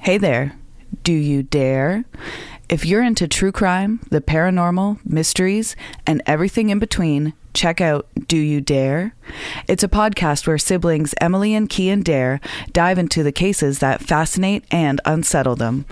Hey there. Do you dare? If you're into true crime, the paranormal, mysteries, and everything in between, check out Do You Dare? It's a podcast where siblings Emily and Key and Dare dive into the cases that fascinate and unsettle them.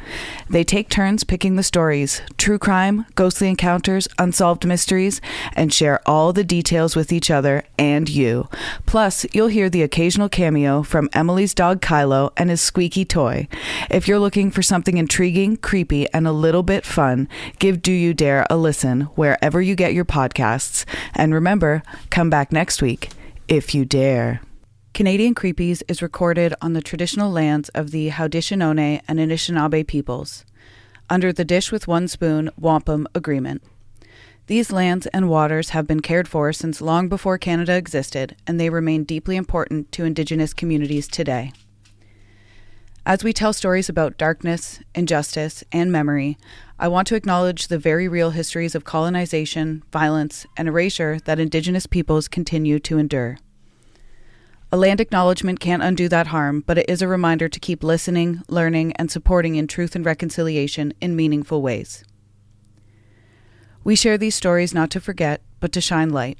They take turns picking the stories, true crime, ghostly encounters, unsolved mysteries, and share all the details with each other and you. Plus, you'll hear the occasional cameo from Emily's dog Kylo and his squeaky toy. If you're looking for something intriguing, creepy, and a little bit fun, give Do You Dare a listen wherever you get your podcasts. And remember, come back next week if you dare. Canadian Creepies is recorded on the traditional lands of the Haudenosaunee and Anishinaabe peoples, under the Dish with One Spoon Wampum Agreement. These lands and waters have been cared for since long before Canada existed, and they remain deeply important to Indigenous communities today. As we tell stories about darkness, injustice, and memory, I want to acknowledge the very real histories of colonization, violence, and erasure that Indigenous peoples continue to endure. A land acknowledgement can't undo that harm, but it is a reminder to keep listening, learning, and supporting in truth and reconciliation in meaningful ways. We share these stories not to forget, but to shine light,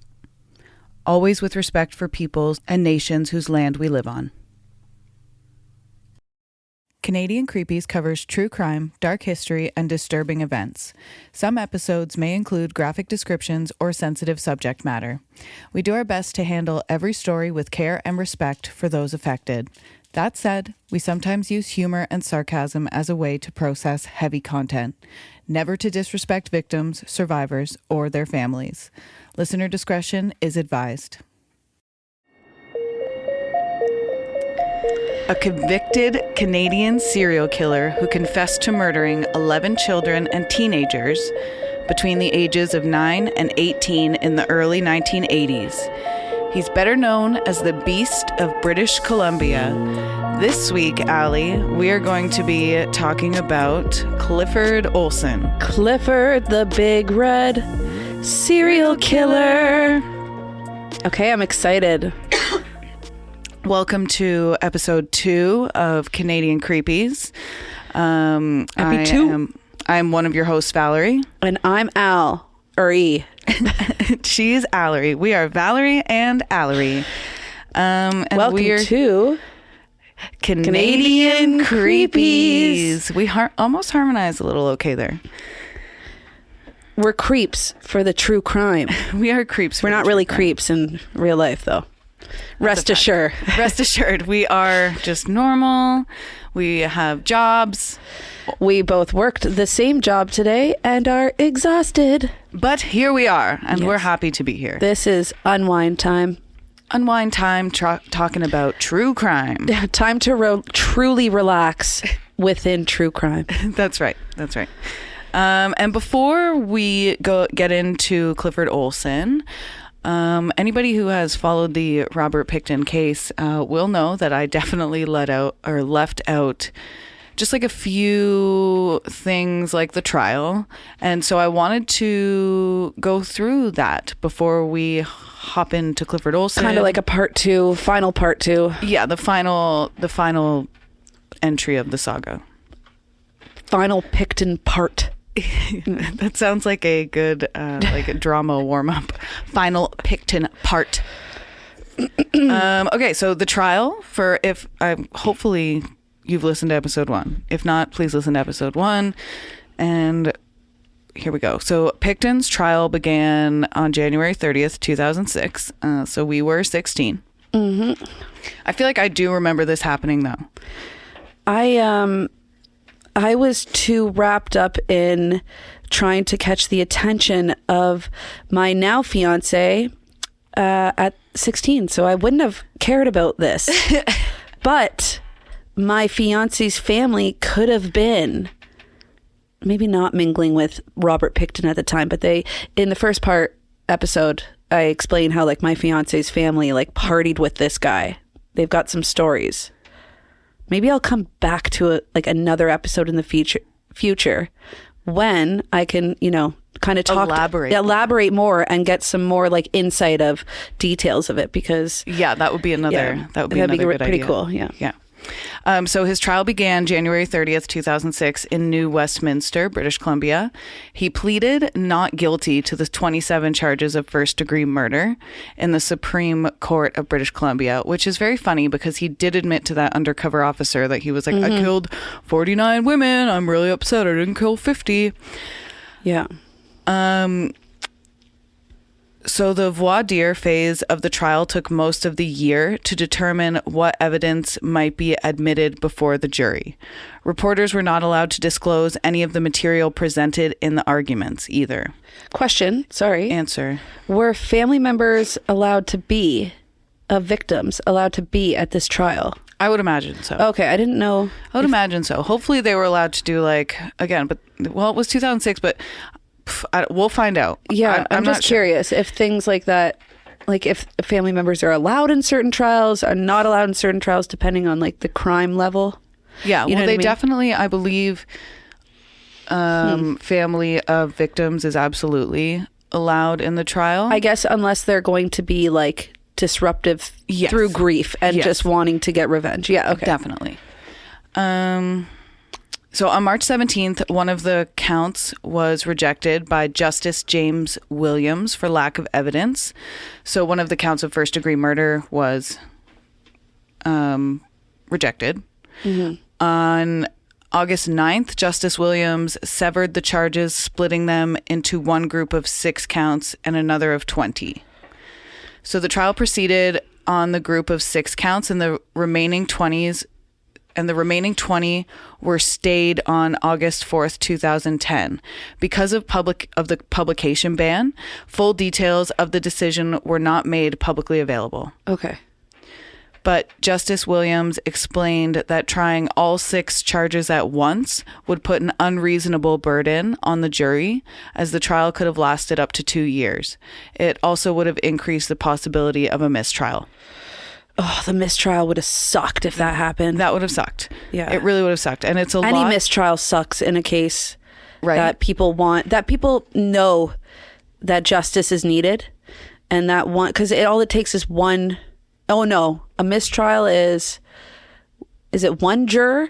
always with respect for peoples and nations whose land we live on. Canadian Creepies covers true crime, dark history, and disturbing events. Some episodes may include graphic descriptions or sensitive subject matter. We do our best to handle every story with care and respect for those affected. That said, we sometimes use humor and sarcasm as a way to process heavy content, never to disrespect victims, survivors, or their families. Listener discretion is advised. A convicted Canadian serial killer who confessed to murdering 11 children and teenagers between the ages of 9 and 18 in the early 1980s. He's better known as the Beast of British Columbia. This week, Ali, we are going to be talking about Clifford Olson. Clifford the Big Red Serial Killer. Okay, I'm excited. Welcome to episode 2 of Canadian Creepies. Happy 2. I'm one of your hosts, Valerie. And I'm Al, or E. She's Valerie. We are Valerie and Ali. And welcome to Canadian Creepies. We almost harmonized a little okay there. We're creeps for the true crime. We are creeps. We're not really creeps in real life, though. Rest assured. Rest assured. We are just normal. We have jobs. We both worked the same job today and are exhausted. But here we are, and we're happy to be here. This is unwind time. Unwind time, talking about true crime. Time to truly relax within true crime. That's right. That's right. And before we get into Clifford Olson, anybody who has followed the Robert Pickton case will know that I definitely left out just like a few things like the trial. And so I wanted to go through that before we hop into Clifford Olson. Kind of like a part 2, final part 2. Yeah, the final entry of the saga. Final Pickton part. That sounds like a good like a drama warm-up. Final Pickton part. Okay, so the trial for hopefully you've listened to episode 1. If not, please listen to episode 1. And here we go. So Pickton's trial began on January 30th, 2006. So we were 16. Mm-hmm. I feel like I do remember this happening though. I was too wrapped up in trying to catch the attention of my now fiance at 16, so I wouldn't have cared about this. But my fiance's family could have been maybe not mingling with Robert Pickton at the time, but in the first part episode, I explained how like my fiance's family like partied with this guy. They've got some stories. Maybe I'll come back to another episode in the future when I can, kind of elaborate more and get some more like insight of details of it, because that would be another good pretty idea. cool. Yeah. So his trial began January 30th, 2006 in New Westminster, British Columbia. He pleaded not guilty to the 27 charges of first-degree murder in the Supreme Court of British Columbia, which is very funny because he did admit to that undercover officer that he was like, I killed 49 women. I'm really upset I didn't kill 50. Yeah. So the voir dire phase of the trial took most of the year to determine what evidence might be admitted before the jury. Reporters were not allowed to disclose any of the material presented in the arguments either. Question, sorry. Answer. Were family members allowed to be, of victims, allowed to be at this trial? I would imagine so. Okay, I didn't know. I would imagine so. Hopefully they were allowed to do like, again, but, well, it was 2006, but we'll find out. Yeah, I'm just curious if things like that, like if family members are allowed in certain trials, are not allowed in certain trials, depending on like the crime level. Yeah, you know well, they what I mean? definitely, I believe, family of victims is absolutely allowed in the trial. I guess unless they're going to be like disruptive through grief and just wanting to get revenge. Yeah, okay. Definitely. So on March 17th, one of the counts was rejected by Justice James Williams for lack of evidence. So one of the counts of first-degree murder was rejected. On August 9th, Justice Williams severed the charges, splitting them into one group of 6 counts and another of 20. So the trial proceeded on the group of 6 counts, and the remaining 20 were stayed on August 4th, 2010. Because of the publication ban, full details of the decision were not made publicly available. Okay. But Justice Williams explained that trying all 6 charges at once would put an unreasonable burden on the jury, as the trial could have lasted up to 2 years. It also would have increased the possibility of a mistrial. Oh, the mistrial would have sucked if that happened. That would have sucked. Yeah. It really would have sucked. And it's Any mistrial sucks in a case that people know that justice is needed. And that one, because all it takes is one. Oh no, a mistrial is it one juror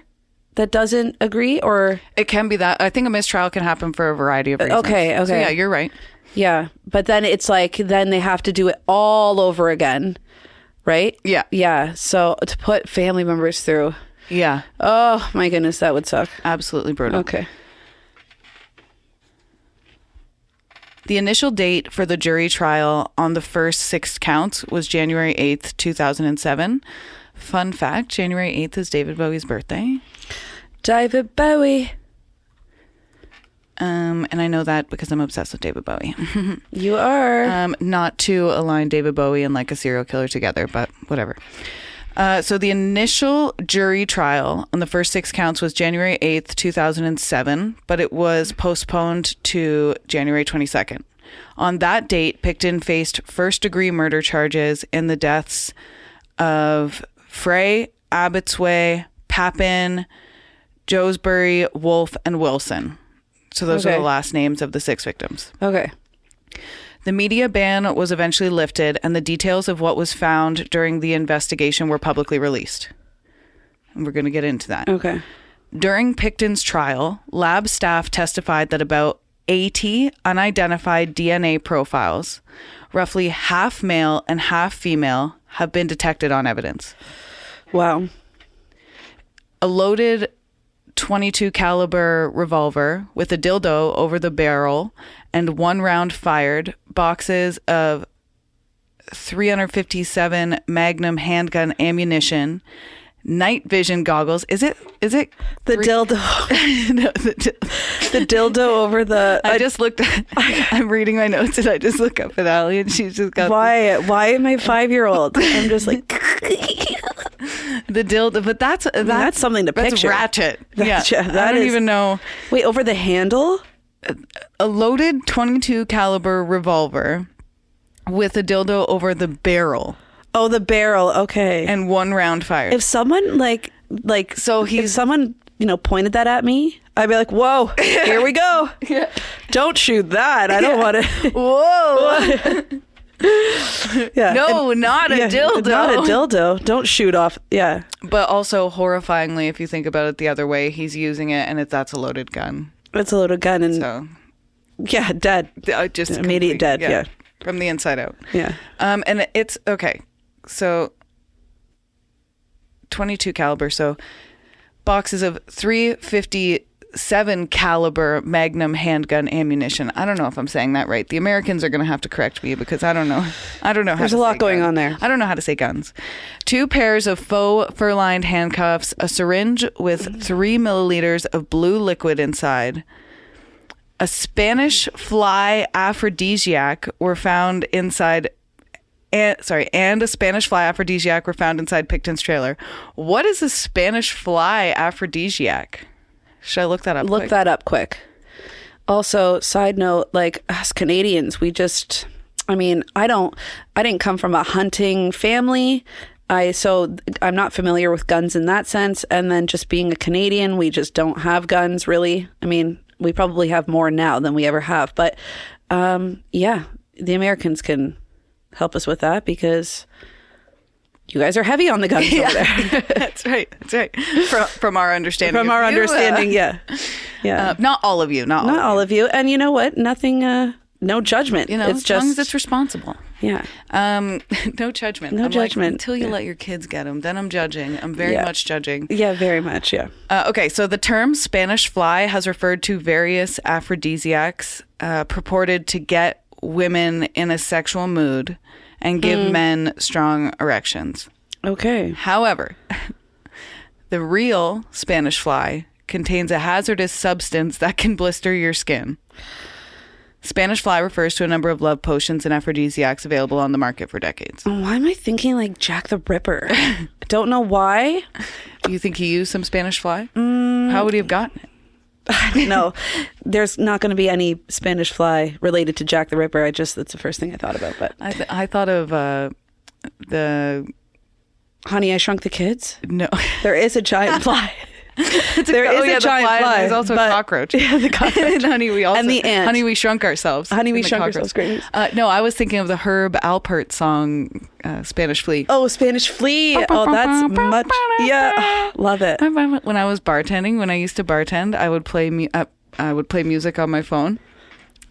that doesn't agree, or? It can be that. I think a mistrial can happen for a variety of reasons. Okay. So yeah, you're right. Yeah. But then it's like, then they have to do it all over again. Right? Yeah. Yeah. So to put family members through. Yeah. Oh my goodness, that would suck. Absolutely brutal. Okay. The initial date for the jury trial on the first 6 counts was January 8th, 2007. Fun fact, January 8th is David Bowie's birthday. David Bowie. And I know that because I'm obsessed with David Bowie. You are. Not to align David Bowie and like a serial killer together, but whatever. So the initial jury trial on the first 6 counts was January 8th, 2007, but it was postponed to January 22nd. On that date, Picton faced first-degree murder charges in the deaths of Frey, Abbotsway, Papin, Joesbury, Wolfe, and Wilson. So those are the last names of the 6 victims. Okay. The media ban was eventually lifted, and the details of what was found during the investigation were publicly released. And we're going to get into that. Okay. During Picton's trial, lab staff testified that about 80 unidentified DNA profiles, roughly half male and half female, have been detected on evidence. Wow. A loaded .22 caliber revolver with a dildo over the barrel and 1 round fired, boxes of 357 Magnum handgun ammunition, night vision goggles. Is it the dildo? No, the dildo over the. I just looked. I'm reading my notes and I just look up at Ali and she's just got. Why my 5-year-old? I'm just like. The dildo, but that's something to picture. That's ratchet. That I don't even know. Wait, over the handle? A loaded .22 caliber revolver with a dildo over the barrel. Oh, the barrel. Okay. And 1 round fired. If someone if someone pointed that at me, I'd be like, "Whoa, here we go! Yeah. Don't shoot that. I don't want to." Whoa. Yeah. No, not a dildo. Not a dildo. Don't shoot off. Yeah. But also, horrifyingly, if you think about it the other way, he's using it and that's a loaded gun. It's a loaded gun. And So, yeah, dead. just Immediate dead. Yeah. From the inside out. Yeah. And it's okay. So 22 caliber. So boxes of 357 caliber Magnum handgun ammunition. I don't know if I'm saying that right. The Americans are going to have to correct me because I don't know. I don't know how There's to a lot say going gun. on there. I don't know how to say guns. 2 pairs of faux fur-lined handcuffs, a syringe with 3 milliliters of blue liquid inside. A Spanish fly aphrodisiac were found inside. And a Spanish fly aphrodisiac were found inside Picton's trailer. What is a Spanish fly aphrodisiac? Should I look that up? Look that up quick. Also, side note, like us Canadians, I didn't come from a hunting family. So I'm not familiar with guns in that sense. And then just being a Canadian, we just don't have guns really. I mean, we probably have more now than we ever have. But the Americans can help us with that because you guys are heavy on the guns over there. That's right. From our understanding. From our understanding, yeah. Not all of you. Not all of you. And you know what? Nothing. No judgment. It's just as long as it's responsible. Yeah. No judgment. No I'm judgment. Like, until you let your kids get them, then I'm judging. I'm very much judging. Yeah, very much. Yeah. Okay, so the term Spanish fly has referred to various aphrodisiacs purported to get women in a sexual mood and give men strong erections. Okay. However, the real Spanish fly contains a hazardous substance that can blister your skin. Spanish fly refers to a number of love potions and aphrodisiacs available on the market for decades. Why am I thinking like Jack the Ripper? I don't know why. You think he used some Spanish fly? How would he have gotten it? No, there's not going to be any Spanish fly related to Jack the Ripper. That's the first thing I thought about. But I thought of the Honey, I Shrunk the Kids. No, there is a giant fly. There is a giant fly. There's also a cockroach. Yeah, the cockroach. And and the ant. Honey, we shrunk ourselves. Honey, we shrunk ourselves. Great. No, I was thinking of the Herb Alpert song, Spanish Flea. Oh, Spanish Flea. Oh, that's much. Yeah, love it. When I was bartending, when I used to bartend, I would play music on my phone.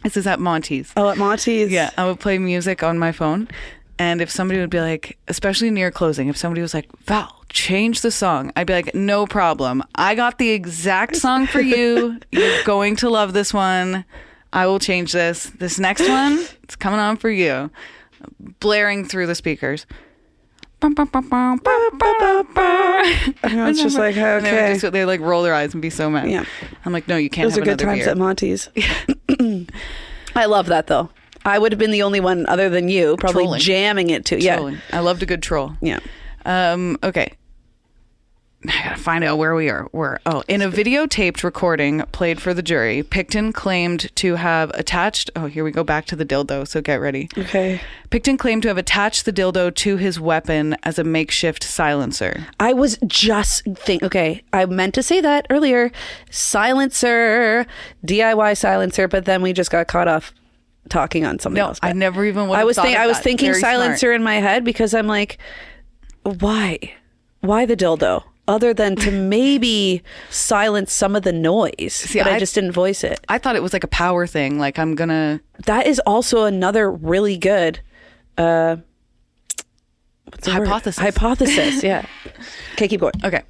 This is at Monty's. Oh, at Monty's. Yeah, I would play music on my phone. And if somebody would be like, especially near closing, if somebody was like, Val, change the song, I'd be like, no problem. I got the exact song for you. You're going to love this one. I will change this. This next one, it's coming on for you. Blaring through the speakers. It's just like, okay. They like roll their eyes and be so mad. Yeah. I'm like, no, you can't. Those are good times beer. at Monty's. I love that though. I would have been the only one other than you probably Trolling. jamming it too. Trolling. Yeah. I loved a good troll. Yeah. Okay. I gotta find out where we are. In a videotaped recording played for the jury, Picton claimed to have attached. Oh, here we go back to the dildo. So get ready. Okay. Picton claimed to have attached the dildo to his weapon as a makeshift silencer. I was just okay, I meant to say that earlier. Silencer, DIY silencer, but then we just got caught off talking on something else. I never even would have thought of I was that. thinking Very silencer smart. in my head because I'm like, why the dildo? Other than to maybe silence some of the noise. But I just didn't voice it. I thought it was like a power thing. Like I'm gonna. That is also another really good hypothesis. Hypothesis, yeah. Okay, keep going. Okay.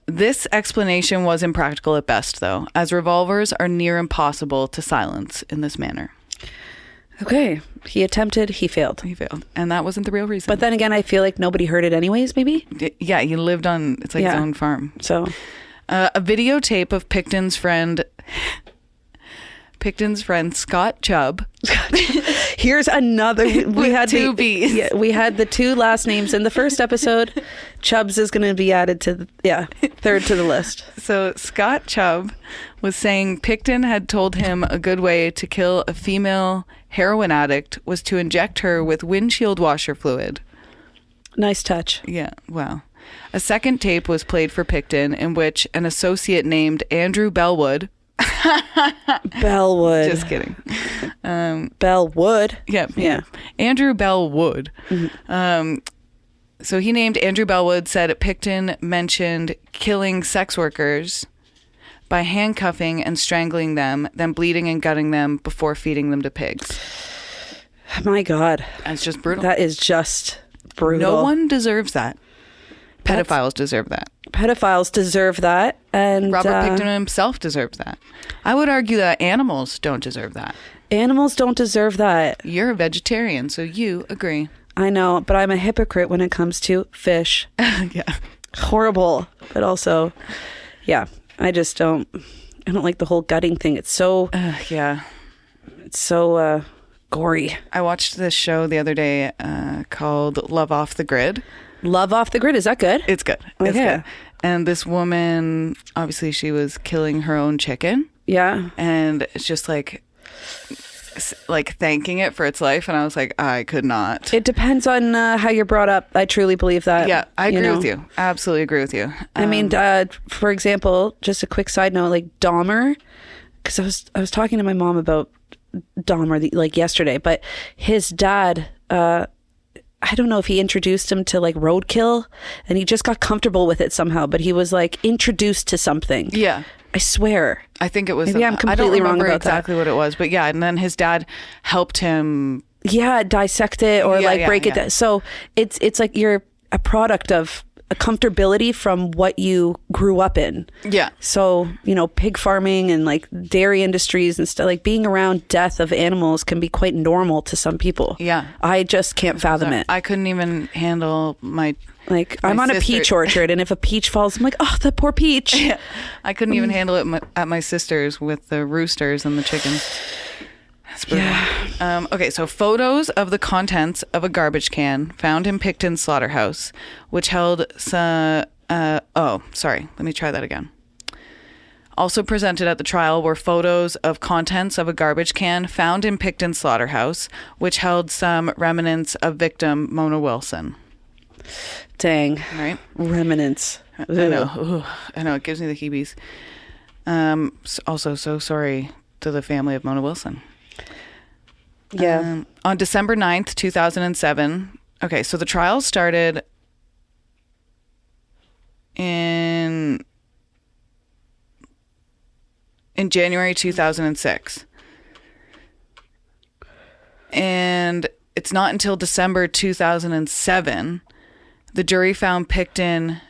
This explanation was impractical at best, though, as revolvers are near impossible to silence in this manner. Okay. He attempted, he failed. And that wasn't the real reason. But then again, I feel like nobody heard it anyways, maybe? Yeah, he lived on, it's like his own farm. So. A videotape of Picton's friend Scott Chubb. Here's another. We had two B's. Yeah, we had the 2 last names in the first episode. Chubbs is going to be added to third to the list. So Scott Chubb was saying Picton had told him a good way to kill a female heroin addict was to inject her with windshield washer fluid. Nice touch. Yeah, wow. A second tape was played for Picton in which an associate named Andrew Bellwood, Bellwood. Just kidding. Bellwood. Yeah. Andrew Bellwood. So he named Andrew Bellwood, said Picton mentioned killing sex workers by handcuffing and strangling them, then bleeding and gutting them before feeding them to pigs. My God. That's just brutal. That is just brutal. No one deserves that. Pedophiles deserve that. Pedophiles deserve that. And Robert Picton himself deserves that. I would argue that animals don't deserve that. Animals don't deserve that. You're a vegetarian, so you agree. I know, but I'm a hypocrite when it comes to fish. Yeah. Horrible. But also, yeah, I don't like the whole gutting thing. It's so, it's so gory. I watched this show the other day called Love Off the Grid. Love Off the Grid. Is that good? It's good. It's good. And this woman, obviously she was killing her own chicken. Yeah. And it's just like thanking it for its life, and I was like, I could not. It depends on how you're brought up. I truly believe that. Yeah, I agree with you. Absolutely agree with you. I mean, for example, just a quick side note, like Dahmer, because I was talking to my mom about Dahmer yesterday, but his dad, I don't know if he introduced him to like roadkill, and he just got comfortable with it somehow, but he was like introduced to something. Yeah. I swear. I think it was. Maybe I'm completely wrong about exactly what it was, but yeah, and then his dad helped him. Yeah, dissect it or break it down. So it's like you're a product of a comfortability from what you grew up in. Yeah. So, pig farming and like dairy industries and stuff, like being around death of animals can be quite normal to some people. Yeah. I just can't fathom it. I couldn't even handle my I'm on a peach orchard, and if a peach falls, I'm like, oh, that poor peach. Yeah. I couldn't even handle it at my sister's with the roosters and the chickens. That's brutal. Yeah. Okay, so photos of the contents of a garbage can found in Picton's slaughterhouse, which held some... let me try that again. Also presented at the trial were photos of contents of a garbage can found in Picton's slaughterhouse, which held some remnants of victim Mona Wilson. Dang. Right? Remnants. I know. Ooh, I know. It gives me the heebies. Also, so sorry to the family of Mona Wilson. Yeah. On December 9th, 2007. Okay, so the trial started in January 2006. And it's not until December 2007 the jury found Picton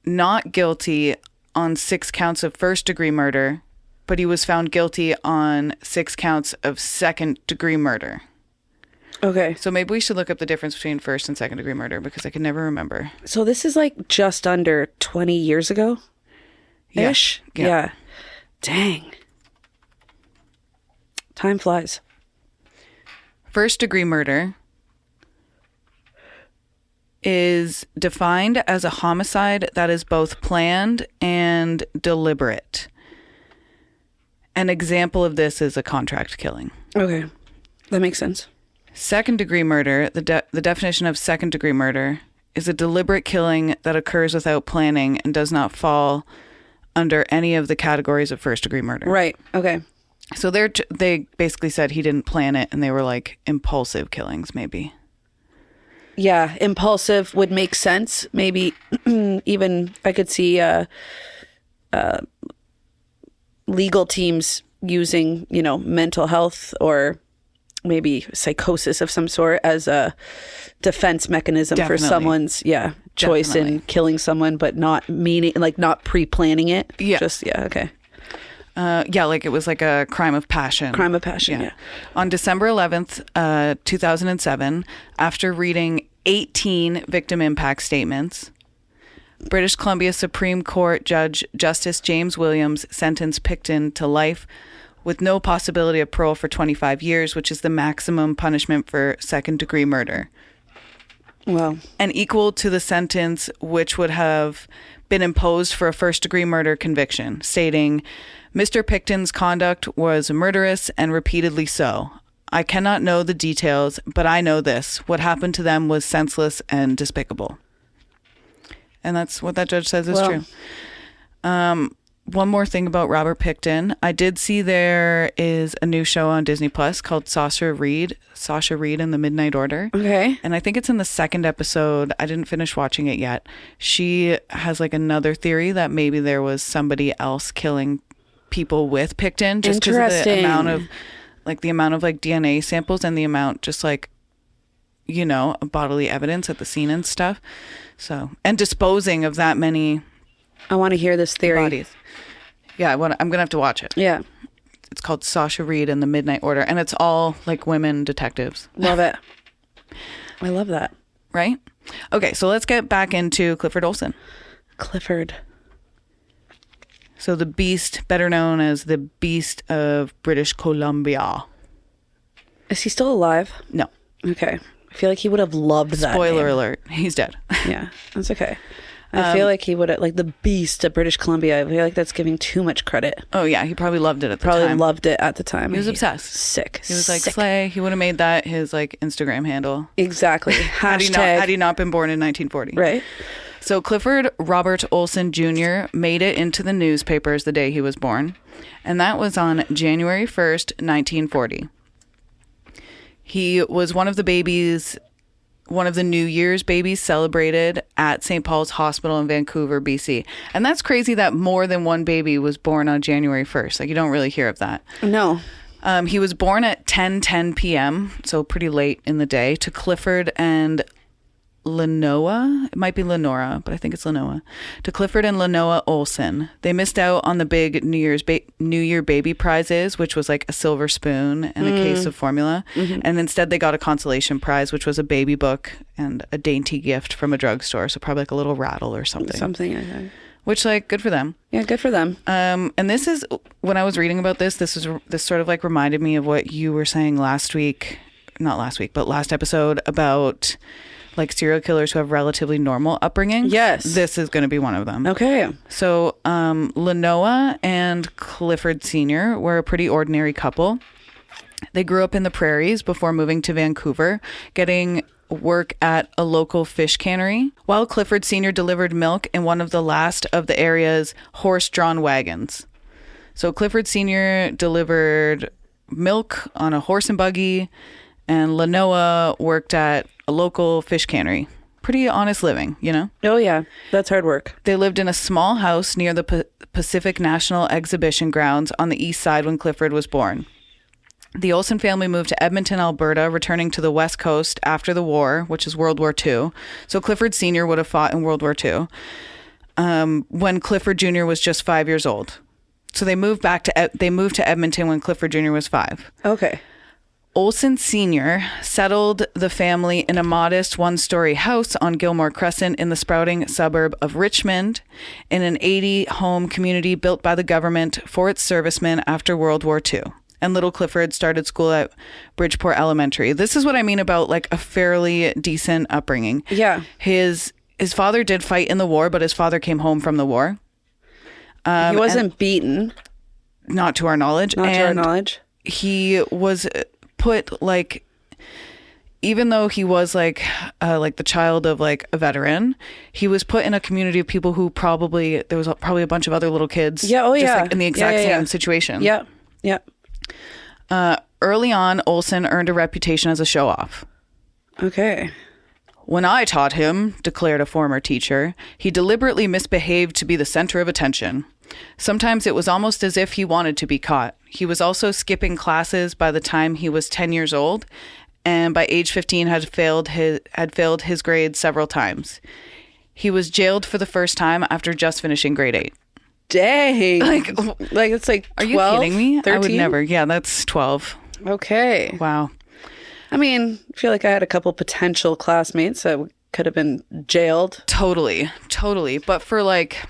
not guilty on 6 counts of first-degree murder, but he was found guilty on 6 counts of second-degree murder. Okay. So maybe we should look up the difference between first and second-degree murder, because I can never remember. So this is like just under 20 years ago? Ish? Yeah. Dang. Time flies. First-degree murder is defined as a homicide that is both planned and deliberate. An example of this is a contract killing. Okay. That makes sense. Second-degree murder, the definition of second-degree murder is a deliberate killing that occurs without planning and does not fall under any of the categories of first-degree murder. Right. Okay. So they basically said he didn't plan it, and they were like impulsive killings, maybe. Yeah, impulsive would make sense. Maybe even I could see legal teams using, mental health or maybe psychosis of some sort as a defense mechanism for someone's choice in killing someone, but not not pre-planning it. Yeah. Okay. Like it was like a crime of passion. Crime of passion, yeah. On December 11th, 2007, after reading 18 victim impact statements, British Columbia Supreme Court Judge Justice James Williams sentenced Picton to life with no possibility of parole for 25 years, which is the maximum punishment for second-degree murder. Well, and equal to the sentence which would have been imposed for a first-degree murder conviction, stating, Mr. Picton's conduct was murderous and repeatedly so. I cannot know the details, but I know this. What happened to them was senseless and despicable. And that's what that judge says is true. one more thing about Robert Pickton. I did see there is a new show on Disney Plus called Sasha Reed and the Midnight Order. Okay. And I think it's in the second episode. I didn't finish watching it yet. She has like another theory that maybe there was somebody else killing people with Pickton, just because of the amount of like DNA samples and the amount just like, you know, bodily evidence at the scene and stuff. So, and disposing of that many I want to hear this theory. bodies. Yeah, I'm going to have to watch it. Yeah. It's called Sasha Reed and the Midnight Order, and it's all like women detectives. Love it. I love that. Right? Okay, so let's get back into Clifford Olson. Clifford. So the Beast, better known as the Beast of British Columbia. Is he still alive? No. Okay. I feel like he would have loved that. Spoiler name. alert. He's dead. Yeah, that's okay. I feel like he would have, like the Beast of British Columbia. I feel like that's giving too much credit. Oh, yeah. He probably loved it at the Probably time. loved it at the time. He was obsessed. Sick. He was like, Sick. slay. He would have made that his like Instagram handle. Exactly. Had Hashtag. he not been born in 1940. Right. So Clifford Robert Olson Jr. made it into the newspapers the day he was born. And that was on January 1st, 1940. He was one of the New Year's babies celebrated at St. Paul's Hospital in Vancouver, BC. And that's crazy that more than one baby was born on January 1st. Like, you don't really hear of that. No. He was born at 10:10 p.m., so pretty late in the day, to Clifford and Lenoa. It might be Lenora, but I think it's Lenoa. To Clifford and Lenoa Olson. They missed out on the big New Year baby prizes, which was like a silver spoon and a case of formula. Mm-hmm. And instead they got a consolation prize, which was a baby book and a dainty gift from a drugstore. So probably like a little rattle or something. Something, I think. Which, like, good for them. Yeah, good for them. And this is, when I was reading about this sort of like reminded me of what you were saying last episode about like serial killers who have relatively normal upbringing. Yes. This is going to be one of them. Okay. So Lenoa and Clifford Sr. were a pretty ordinary couple. They grew up in the prairies before moving to Vancouver, getting work at a local fish cannery, while Clifford Sr. delivered milk in one of the last of the area's horse-drawn wagons. So Clifford Sr. delivered milk on a horse and buggy, and Lenoa worked at a local fish cannery. Pretty honest living, you know? Oh, yeah. That's hard work. They lived in a small house near the Pacific National Exhibition grounds on the east side when Clifford was born. The Olson family moved to Edmonton, Alberta, returning to the West Coast after the war, which is World War II. So Clifford Sr. would have fought in World War II when Clifford Jr. was just 5 years old. So they moved to Edmonton when Clifford Jr. was 5. Okay. Olson Sr. settled the family in a modest one-story house on Gilmore Crescent in the sprouting suburb of Richmond, in an 80-home community built by the government for its servicemen after World War II. And little Clifford started school at Bridgeport Elementary. This is what I mean about like a fairly decent upbringing. Yeah. His father did fight in the war, but his father came home from the war. He wasn't beaten. Not to our knowledge. He was put like, even though he was like the child of like a veteran, he was put in a community of people who there was probably a bunch of other little kids. Yeah. Oh, yeah. Like in the exact same situation. Yeah. Yeah. Early on, Olson earned a reputation as a show-off. Okay. When I taught him, declared a former teacher, he deliberately misbehaved to be the center of attention. Sometimes it was almost as if he wanted to be caught. He was also skipping classes by the time he was 10 years old, and by age 15 had failed his grades several times. He was jailed for the first time after just finishing grade 8. Dang. Like it's like 12, are you kidding me? 13? I would never. Yeah, that's 12. Okay. Wow. I mean, I feel like I had a couple potential classmates that could have been jailed. Totally. But for like,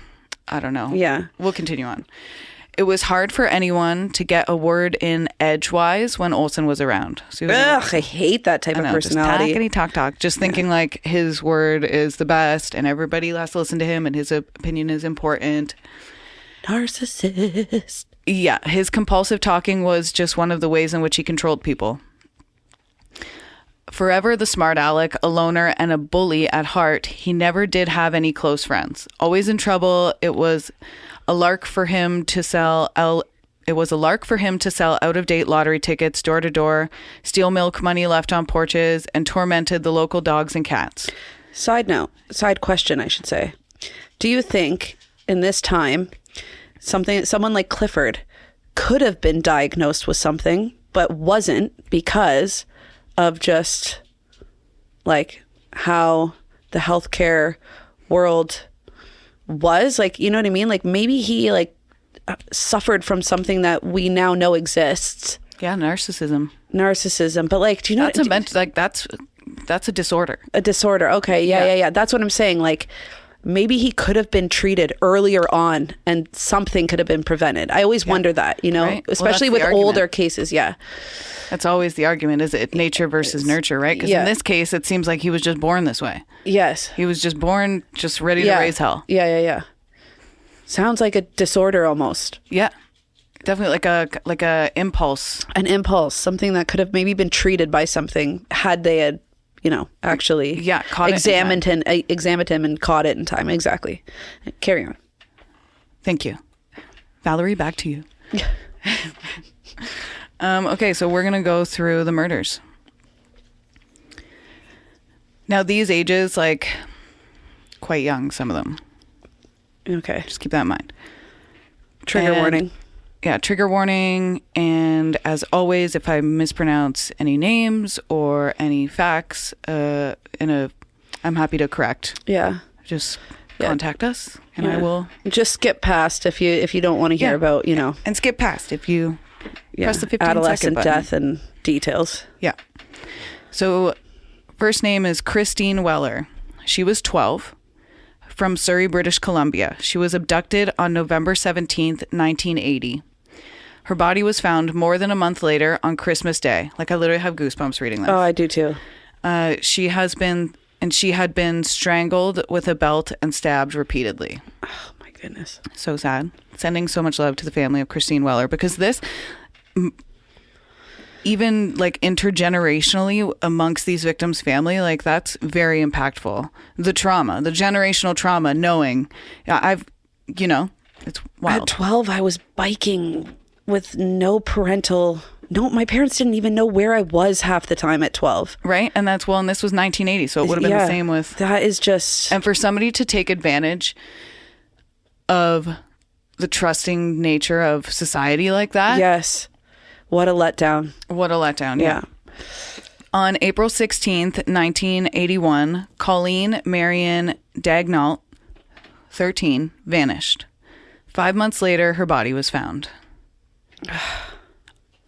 I don't know. Yeah. We'll continue on. It was hard for anyone to get a word in edgewise when Olson was around. So I hate that type of personality. Just talk. Just thinking like his word is the best and everybody has to listen to him and his opinion is important. Narcissist. Yeah. His compulsive talking was just one of the ways in which he controlled people. Forever the smart aleck, a loner, and a bully at heart, he never did have any close friends. Always in trouble, it was a lark for him to sell out-of-date lottery tickets door to door, steal milk money left on porches, and tormented the local dogs and cats. Side question, I should say. Do you think in this time, someone like Clifford could have been diagnosed with something, but wasn't because of just like how the healthcare world was? Like, you know what I mean? Like maybe he like suffered from something that we now know exists. Yeah, narcissism. But like, do you know that's a disorder. A disorder. Okay. Yeah. That's what I'm saying. Like maybe he could have been treated earlier on and something could have been prevented. I always wonder that, you know, right? Especially with older cases. Yeah. That's always the argument. Is it nature versus nurture, right? Because in this case, it seems like he was just born this way. Yes. He was just born just ready to raise hell. Yeah. Sounds like a disorder almost. Yeah. Definitely like a impulse. An impulse. Something that could have maybe been treated by something had they had, you know, actually examined him and caught it in time. Exactly. Carry on. Thank you. Valerie, back to you. Okay, so we're going to go through the murders. Now, these ages, like, quite young, some of them. Okay. Just keep that in mind. Trigger warning. Yeah, trigger warning. And as always, if I mispronounce any names or any facts, I'm happy to correct. Yeah. Just contact us, and I will. Just skip past if you don't want to hear about, you know. And skip past if you press the 15-second adolescent button. death and details. Yeah. So, first name is Christine Weller. She was 12, from Surrey, British Columbia. She was abducted on November 17th, 1980. Her body was found more than a month later on Christmas Day. Like, I literally have goosebumps reading this. Oh, I do too. She had been strangled with a belt and stabbed repeatedly. Oh my goodness. So sad. Sending so much love to the family of Christine Weller, because this, even like intergenerationally amongst these victims' family, like that's very impactful. The trauma, the generational trauma, knowing it's wild. At 12, I was biking with my parents didn't even know where I was half the time at 12. Right. And this was 1980. So it would have been the same with. That is just. And for somebody to take advantage of the trusting nature of society like that. Yes. What a letdown. Yeah. On April 16th, 1981, Colleen Marion Daignault, 13, vanished. 5 months later, her body was found.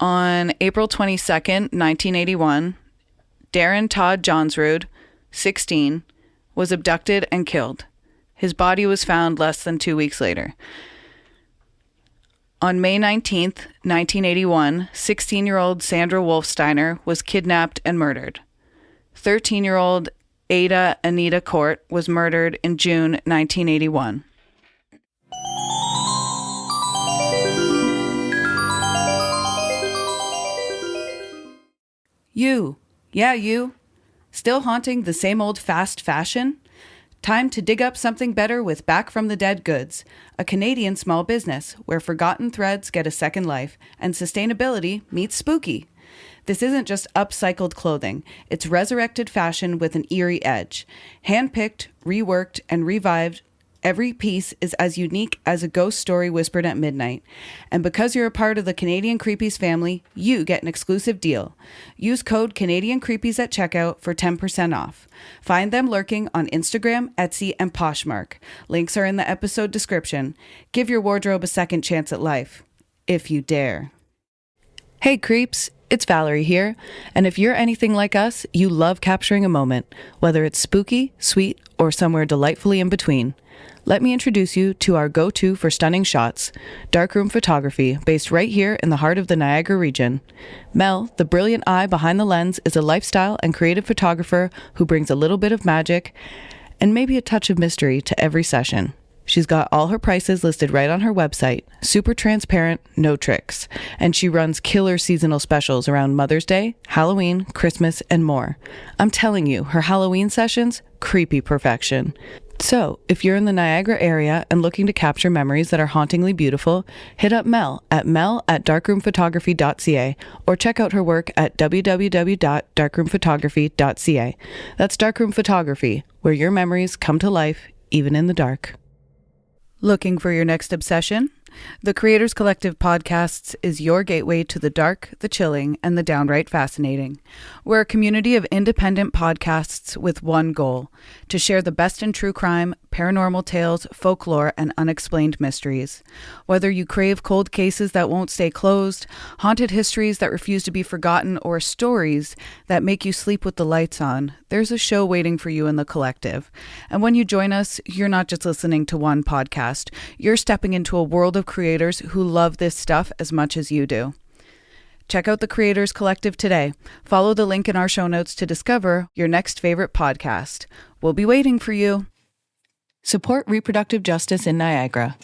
On April 22nd, 1981, Darren Todd Johnsrud, 16, was abducted and killed. His body was found less than 2 weeks later. On May 19th, 1981, 16-year-old Sandra Wolfsteiner was kidnapped and murdered. 13-year-old Ada Anita Court was murdered in June 1981. You. Still haunting the same old fast fashion? Time to dig up something better with Back from the Dead Goods, a Canadian small business where forgotten threads get a second life and sustainability meets spooky. This isn't just upcycled clothing. It's resurrected fashion with an eerie edge. Handpicked, reworked, and revived, every piece is as unique as a ghost story whispered at midnight. And because you're a part of the Canadian Creepies family, you get an exclusive deal. Use code CanadianCreepies at checkout for 10% off. Find them lurking on Instagram, Etsy, and Poshmark. Links are in the episode description. Give your wardrobe a second chance at life, if you dare. Hey creeps, it's Valerie here. And if you're anything like us, you love capturing a moment, whether it's spooky, sweet, or somewhere delightfully in between. Let me introduce you to our go-to for stunning shots, darkroom photography based right here in the heart of the Niagara region. Mel, the brilliant eye behind the lens, is a lifestyle and creative photographer who brings a little bit of magic and maybe a touch of mystery to every session. She's got all her prices listed right on her website. Super transparent, no tricks. And she runs killer seasonal specials around Mother's Day, Halloween, Christmas, and more. I'm telling you, her Halloween sessions, creepy perfection. So, if you're in the Niagara area and looking to capture memories that are hauntingly beautiful, hit up Mel at mel@darkroomphotography.ca or check out her work at www.darkroomphotography.ca. That's Darkroom Photography, where your memories come to life, even in the dark. Looking for your next obsession? The Creators Collective Podcasts is your gateway to the dark, the chilling, and the downright fascinating. We're a community of independent podcasts with one goal: to share the best in true crime, paranormal tales, folklore, and unexplained mysteries. Whether you crave cold cases that won't stay closed, haunted histories that refuse to be forgotten, or stories that make you sleep with the lights on, there's a show waiting for you in the collective. And when you join us, you're not just listening to one podcast. You're stepping into a world of creators who love this stuff as much as you do. Check out the Creators Collective today. Follow the link in our show notes to discover your next favorite podcast. We'll be waiting for you. Support reproductive justice in Niagara.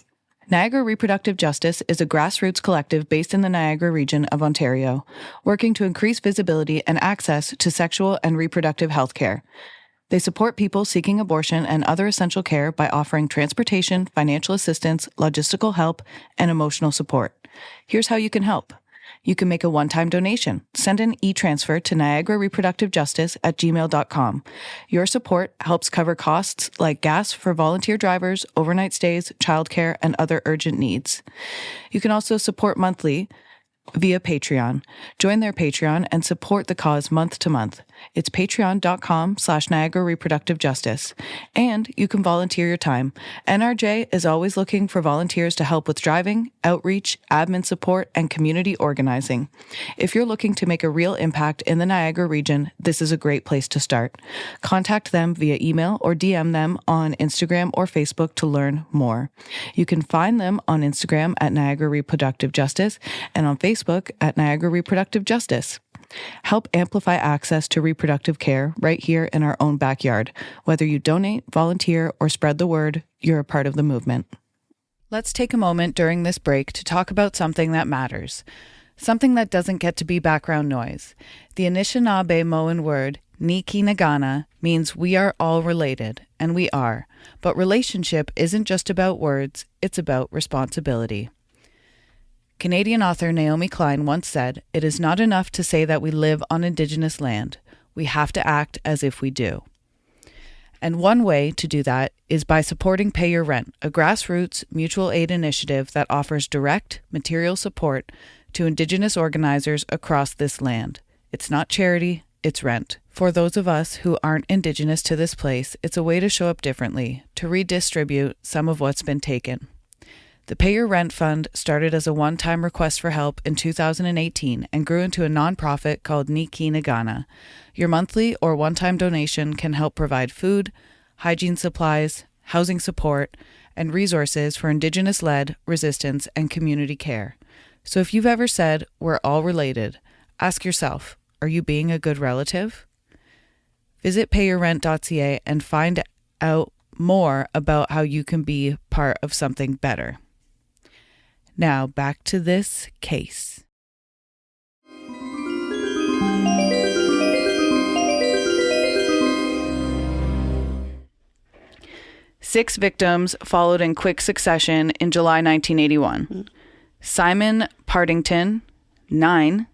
Niagara Reproductive Justice is a grassroots collective based in the Niagara region of Ontario, working to increase visibility and access to sexual and reproductive health care. They support people seeking abortion and other essential care by offering transportation, financial assistance, logistical help, and emotional support. Here's how you can help. You can make a one-time donation. Send an e-transfer to niagarareproductivejustice@gmail.com. Your support helps cover costs like gas for volunteer drivers, overnight stays, childcare, and other urgent needs. You can also support monthly via Patreon. Join their Patreon and support the cause month to month. It's patreon.com/Niagara Reproductive Justice. And you can volunteer your time. NRJ is always looking for volunteers to help with driving, outreach, admin support, and community organizing. If you're looking to make a real impact in the Niagara region, this is a great place to start. Contact them via email or DM them on Instagram or Facebook to learn more. You can find them on Instagram at Niagara Reproductive Justice and on Facebook at Niagara Reproductive Justice. Help amplify access to reproductive care right here in our own backyard. Whether you donate, volunteer, or spread the word, you're a part of the movement. Let's take a moment during this break to talk about something that matters. Something that doesn't get to be background noise. The Anishinaabe-Moan word, Nikinagana, means we are all related, and we are. But relationship isn't just about words, it's about responsibility. Canadian author Naomi Klein once said, "It is not enough to say that we live on Indigenous land. We have to act as if we do." And one way to do that is by supporting Pay Your Rent, a grassroots mutual aid initiative that offers direct material support to Indigenous organizers across this land. It's not charity, it's rent. For those of us who aren't Indigenous to this place, it's a way to show up differently, to redistribute some of what's been taken. The Pay Your Rent Fund started as a one-time request for help in 2018 and grew into a nonprofit called Nikinagana. Your monthly or one-time donation can help provide food, hygiene supplies, housing support, and resources for Indigenous-led resistance and community care. So if you've ever said, "We're all related," ask yourself, are you being a good relative? Visit payyourrent.ca and find out more about how you can be part of something better. Now, back to this case. Six victims followed in quick succession in July 1981. Simon Partington, 9.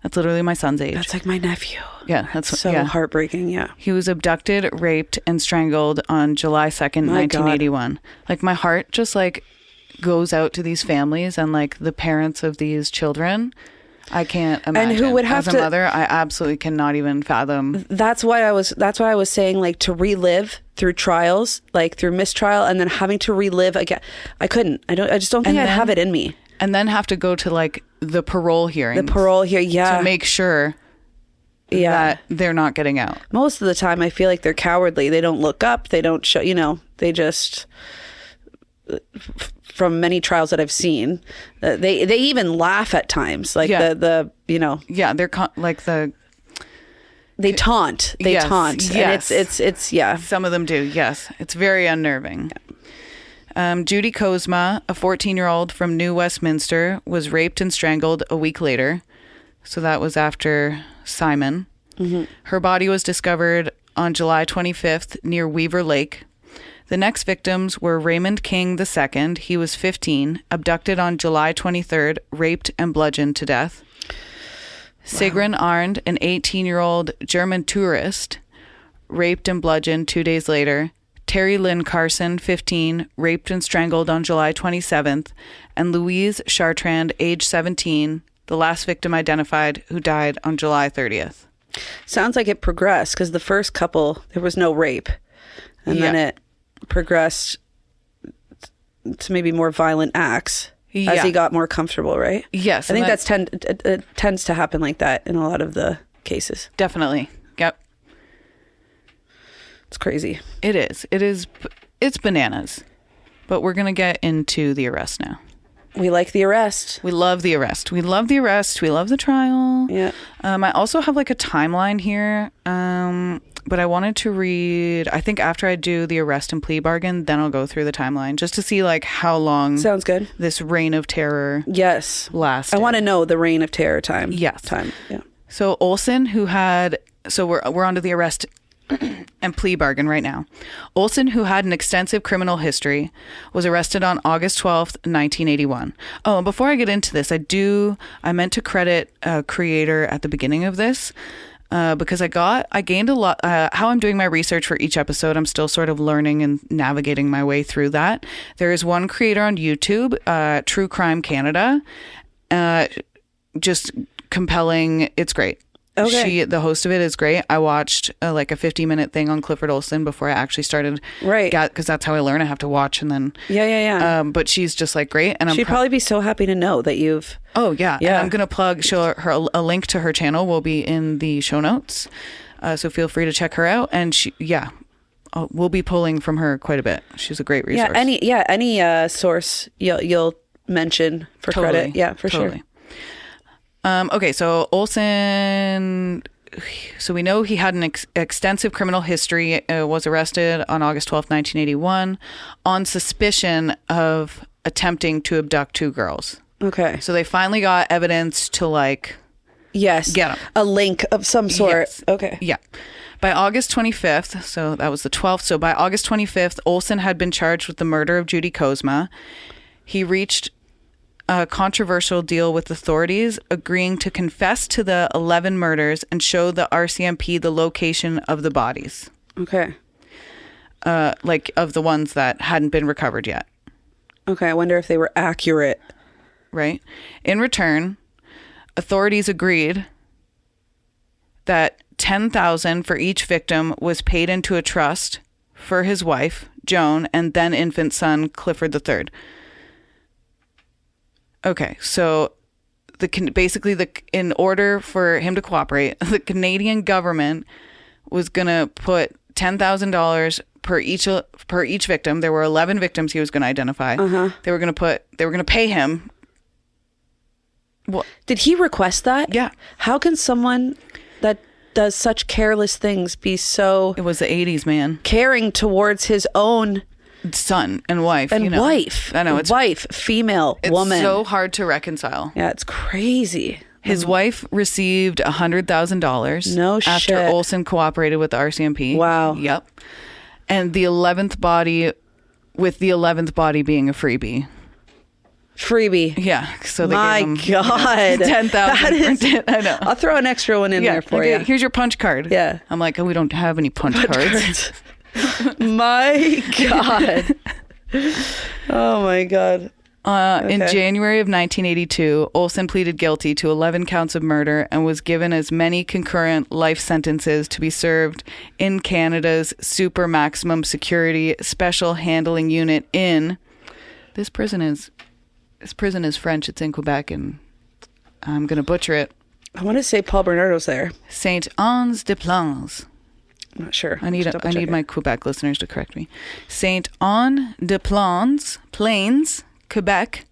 That's literally my son's age. That's like my nephew. Yeah, that's so heartbreaking. Yeah. He was abducted, raped, and strangled on July 2nd, 1981. God. Like, my heart just goes out to these families and the parents of these children. I can't imagine. And who would have as a mother, I absolutely cannot even fathom. That's why I was saying, to relive through trials, through mistrial, and then having to relive again. I couldn't. I just don't think I'd have it in me. And then have to go to the parole hearing. Yeah. To make sure that they're not getting out. Most of the time I feel like they're cowardly. They don't look up. They don't show, they just, from many trials that I've seen, they even laugh at times. Yeah, they're they taunt. They taunt. Yes. And it's Some of them do. Yes. It's very unnerving. Judy Kozma, a 14-year-old from New Westminster, was raped and strangled a week later. So that was after Simon. Mm-hmm. Her body was discovered on July 25th near Weaver Lake. The next victims were Raymond King II. He was 15, abducted on July 23rd, raped and bludgeoned to death. Wow. Sigrun Arnd, an 18-year-old German tourist, raped and bludgeoned 2 days later. Terry Lynn Carson, 15, raped and strangled on July 27th. And Louise Chartrand, age 17, the last victim identified, who died on July 30th. Sounds like it progressed because the first couple, there was no rape. And then it progressed to maybe more violent acts as he got more comfortable, right? Yes. I think it tends to happen like that in a lot of the cases. Definitely. Yep. It's crazy. It is. It's bananas. But we're going to get into the arrest now. We like the arrest. We love the arrest. We love the arrest. We love the trial. Yeah. I also have like a timeline here. But I wanted to read, I think after I do the arrest and plea bargain, then I'll go through the timeline just to see like how long sounds good this reign of terror lasted. I want to know the reign of terror time. Yes. Time. Yeah. So Olson, who had, so we're on to the arrest and plea bargain right now. Olson, who had an extensive criminal history, was arrested on August 12th, 1981. Oh, and before I get into this, I meant to credit a creator at the beginning of this. Because I gained a lot, how I'm doing my research for each episode, I'm still sort of learning and navigating my way through that. There is one creator on YouTube, True Crime Canada, just compelling. It's great. Okay. The host of it is great. I watched like a 50-minute thing on Clifford Olson before I actually started. Right. Because that's how I learn. I have to watch and then. Yeah. But she's just like great. And she'd probably be so happy to know that you've. Oh, yeah. And I'm going to plug her a link to her channel will be in the show notes. So feel free to check her out. And we'll be pulling from her quite a bit. She's a great resource. Any source you'll mention for credit. Yeah, for sure. Okay, so Olson, so we know he had an extensive criminal history, was arrested on August 12th, 1981, on suspicion of attempting to abduct 2 girls. Okay. So they finally got evidence to get him. A link of some sort. Yes. Okay. Yeah. By August 25th, so that was the 12th, so by August 25th, Olson had been charged with the murder of Judy Kozma. He reached a controversial deal with authorities, agreeing to confess to the 11 murders and show the RCMP the location of the bodies. Okay. Of the ones that hadn't been recovered yet. Okay, I wonder if they were accurate. Right. In return, authorities agreed that $10,000 for each victim was paid into a trust for his wife, Joan, and then infant son, Clifford III. Okay, so in order for him to cooperate, the Canadian government was going to put $10,000 per each victim. There were 11 victims he was going to identify. Uh-huh. They were going to pay him. What? Did he request that? Yeah. How can someone that does such careless things be so... It was the 80s, man. ...caring towards his own... son and wife. Wife. I know. It's wife, female, woman. It's so hard to reconcile. Yeah, it's crazy. His wife received $100,000. No shit. After Olson cooperated with the RCMP. Wow. Yep. And the 11th body, with the 11th body being a freebie. Yeah. So they My gave him, God. $10,000. I know. I'll throw an extra one in there for you. Here's your punch card. Yeah. I'm like, we don't have any punch cards. My God. Oh my God. In January of 1982, Olson pleaded guilty to 11 counts of murder and was given as many concurrent life sentences to be served in Canada's super maximum security special handling unit in this prison is French. It's in Quebec, and I'm gonna butcher it. I want to say Paul Bernardo's there. Saint-Anne-des-Plains. I'm not sure. I need my Quebec listeners to correct me. Saint-Anne-des-Plains, Quebec,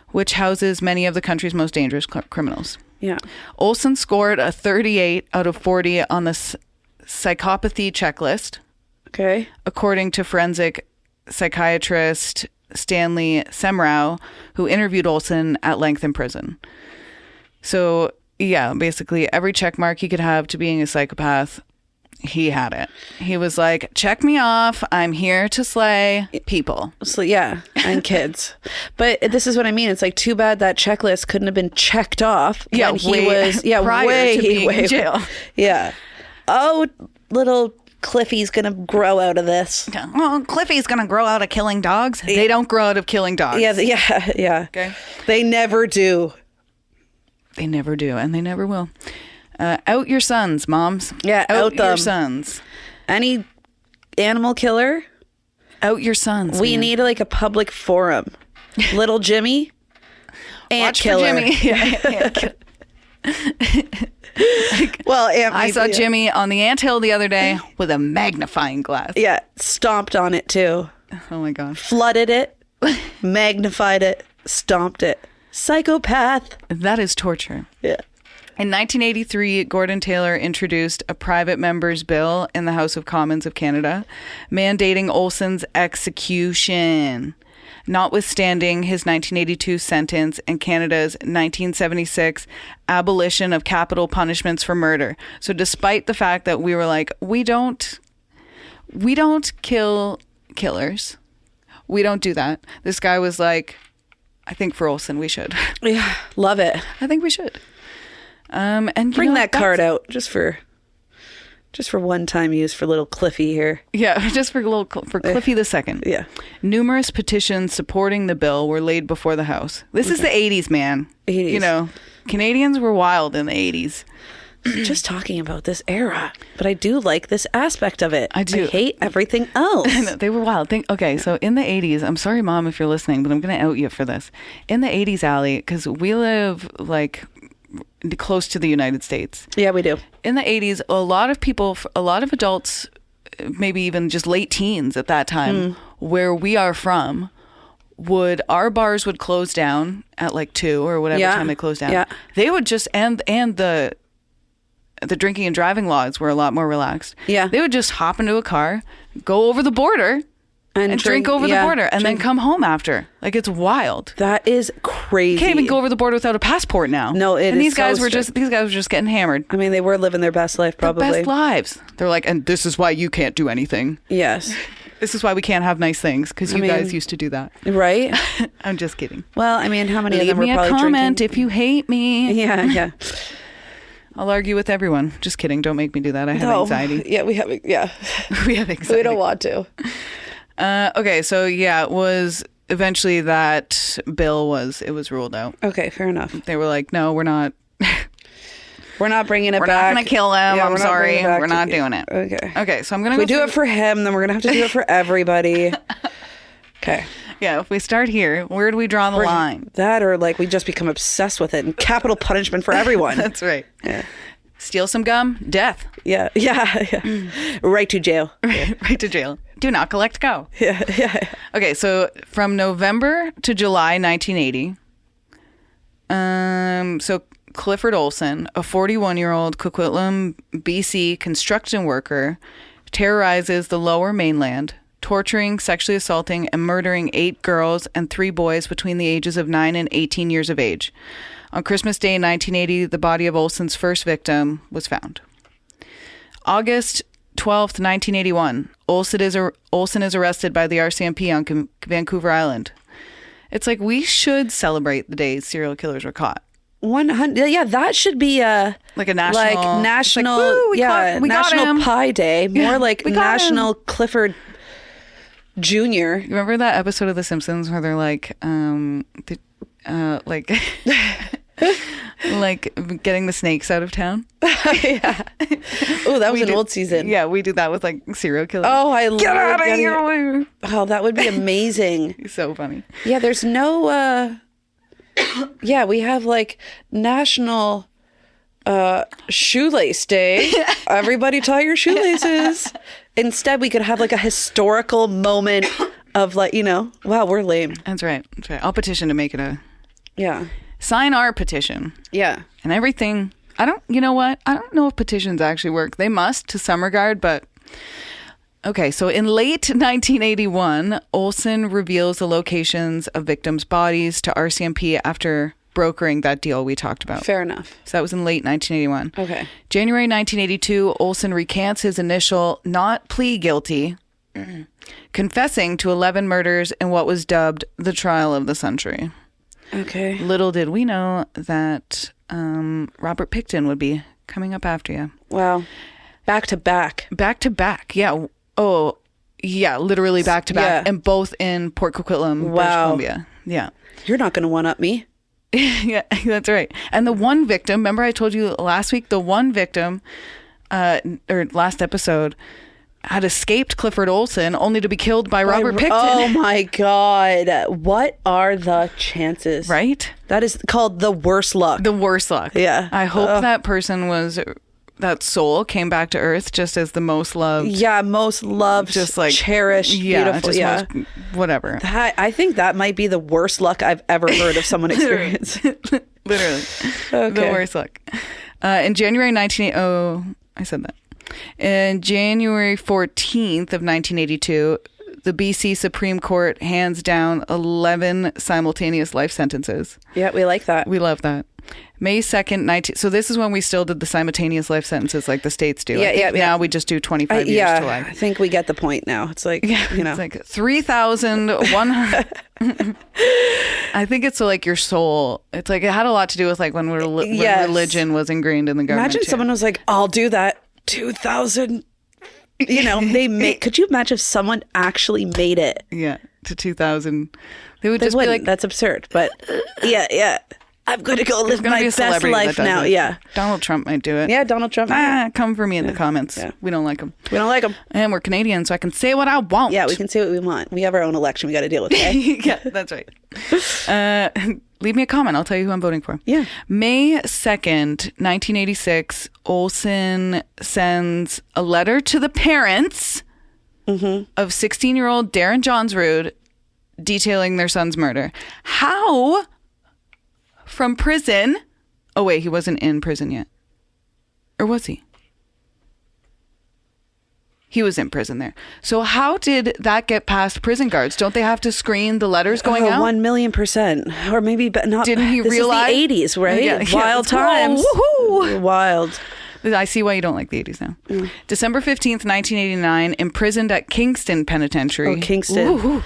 which houses many of the country's most dangerous criminals. Yeah. Olson scored a 38 out of 40 on the psychopathy checklist. Okay. According to forensic psychiatrist Stanley Semrau, who interviewed Olson at length in prison. So, yeah, basically every check mark he could have to being a psychopath, he had it. He was like, check me off. I'm here to slay people. So, yeah, and kids. But this is what I mean. It's like, too bad that checklist couldn't have been checked off when he was prior to being in jail. Yeah. Oh, little Cliffy's going to grow out of this. Oh, Cliffy's going to grow out of killing dogs. They don't grow out of killing dogs. Yeah. Okay. They never do. They never do, and they never will. Out your sons, moms. Yeah, out your them. sons. Any animal killer? Out your sons. We man. need like a public forum. Little Jimmy, ant Watch killer. for Jimmy. Yeah, Well, I saw Jimmy on the anthill the other day with a magnifying glass. Yeah, stomped on it too. Oh my god. Flooded it, magnified it, stomped it. Psychopath. That is torture. Yeah. In 1983, Gordon Taylor introduced a private member's bill in the House of Commons of Canada, mandating Olson's execution, notwithstanding his 1982 sentence and Canada's 1976 abolition of capital punishments for murder. So despite the fact that we were like, we don't kill killers. We don't do that. This guy was like, I think for Olson we should. Yeah, love it. I think we should. And bring that card out just for one-time use for little Cliffy here. Yeah, just for Cliffy the second. Yeah. Numerous petitions supporting the bill were laid before the House. This is the 80s, man. 80s. You know, Canadians were wild in the 80s. Just talking about this era, but I do like this aspect of it. I do. I hate everything else. I know, they were wild. Okay, so in the 80s, I'm sorry, Mom, if you're listening, but I'm going to out you for this. In the 80s, Allie, because we live like close to the United States. Yeah, we do. In the 80s, a lot of adults, maybe even just late teens at that time, where we are from, our bars would close down at like 2 or whatever time they closed down. Yeah. They would just, and the drinking and driving laws were a lot more relaxed. Yeah. They would just hop into a car, go over the border, and drink over the border, and then come home after. Like, it's wild. That is crazy. You can't even go over the border without a passport now. No, and these guys were just getting hammered. I mean, they were living their best life, probably. The best lives. They're like, and this is why you can't do anything. Yes. This is why we can't have nice things, because you guys used to do that. Right? I'm just kidding. Well, I mean, how many of them were Leave me probably a comment drinking? if you hate me. Yeah. I'll argue with everyone. Just kidding. Don't make me do that. I have anxiety. Yeah, we have anxiety. We don't want to. Okay, so yeah, it was eventually that bill was ruled out. Okay, fair enough. They were like, no, we're not. We're not bringing it We're back. not going to kill him. Yeah, I'm sorry. We're not doing it. Okay. Okay, so I'm going to If we do it for him, then we're going to have to do it for everybody. Okay. Yeah, if we start here, where do we draw the line? That or like we just become obsessed with it and capital punishment for everyone. That's right. Yeah. Steal some gum, death. Yeah. Right to jail. Right to jail. Do not collect, go. Yeah. Okay, so from November to July 1980, so Clifford Olson, a 41-year-old Coquitlam, BC construction worker, terrorizes the Lower Mainland, torturing, sexually assaulting, and murdering 8 girls and 3 boys between the ages of 9 and 18 years of age. On Christmas Day in 1980, the body of Olson's first victim was found. August 12th, 1981, Olson is arrested by the RCMP on Vancouver Island. It's like we should celebrate the day serial killers were caught. 100. Yeah, that should be a national, national. Like, woo, we got National him. Pie Day. More like National Clifford Jr. You remember that episode of The Simpsons where they're like, like getting the snakes out of town? Yeah. Oh, that was an old season. Yeah, we do that with like serial killers. Oh, I love Get out of here! Oh, that would be amazing. So funny. Yeah, there's no. Yeah, we have like National Shoelace Day. Everybody tie your shoelaces. Instead, we could have like a historical moment of like, wow, we're lame. That's right. I'll petition to make it a. Yeah. Sign our petition. Yeah. And everything. You know what? I don't know if petitions actually work. They must to some regard, but Okay, so in late 1981, Olson reveals the locations of victims' bodies to RCMP after brokering that deal we talked about. Fair enough. So that was in late 1981. Okay. January 1982, Olson recants his initial not plea guilty, confessing to 11 murders in what was dubbed the trial of the century. Okay. Little did we know that Robert Pickton would be coming up after you. Wow. Back to back. Back to back. Yeah. Oh, yeah. Literally back to back. Yeah. And both in Port Coquitlam, British Columbia. Yeah. You're not going to one-up me. Yeah, that's right. And the one victim, remember I told you last week, the one victim, or last episode, had escaped Clifford Olson only to be killed by Robert Pickton. Oh my God. What are the chances? Right? That is called the worst luck. The worst luck. Yeah. I hope that person that soul came back to earth just as the most loved. Yeah, most loved, just like cherished, beautiful. Just yeah, most, whatever. I think that might be the worst luck I've ever heard of someone experience. Literally. Okay. The worst luck. In January 1980, I said that. In January 14th of 1982, the BC Supreme Court hands down 11 simultaneous life sentences. Yeah, we like that. We love that. May 2nd, so this is when we still did the simultaneous life sentences like the states do. Yeah, Now we just do 25 years to life. I think we get the point now. It's like, it's like 3,100. I think it's like your soul. It's like it had a lot to do with like when religion was ingrained in the government. Imagine someone was like, I'll do that. 2,000. Could you imagine if someone actually made it? Yeah, to 2,000. They would just wouldn't. be like, that's absurd. But yeah. I'm going to go live my best life now. Yeah. Donald Trump might do it. Yeah, Donald Trump. Come for me in the comments. Yeah. We don't like him. We don't like him. And we're Canadian, so I can say what I want. Yeah, we can say what we want. We have our own election we got to deal with. Okay? Yeah, that's right. Leave me a comment. I'll tell you who I'm voting for. Yeah. May 2nd, 1986, Olson sends a letter to the parents of 16-year-old Darren Johnsrud detailing their son's murder. How... From prison. Oh, wait, he wasn't in prison yet. Or was he? He was in prison there. So how did that get past prison guards? Don't they have to screen the letters going out? 1,000,000%. Or maybe, but not. Didn't he realize? This is the 80s, right? Yeah, Wild times. Woohoo! Wild. I see why you don't like the 80s now. December 15th, 1989, imprisoned at Kingston Penitentiary. Oh, Kingston. Woohoo.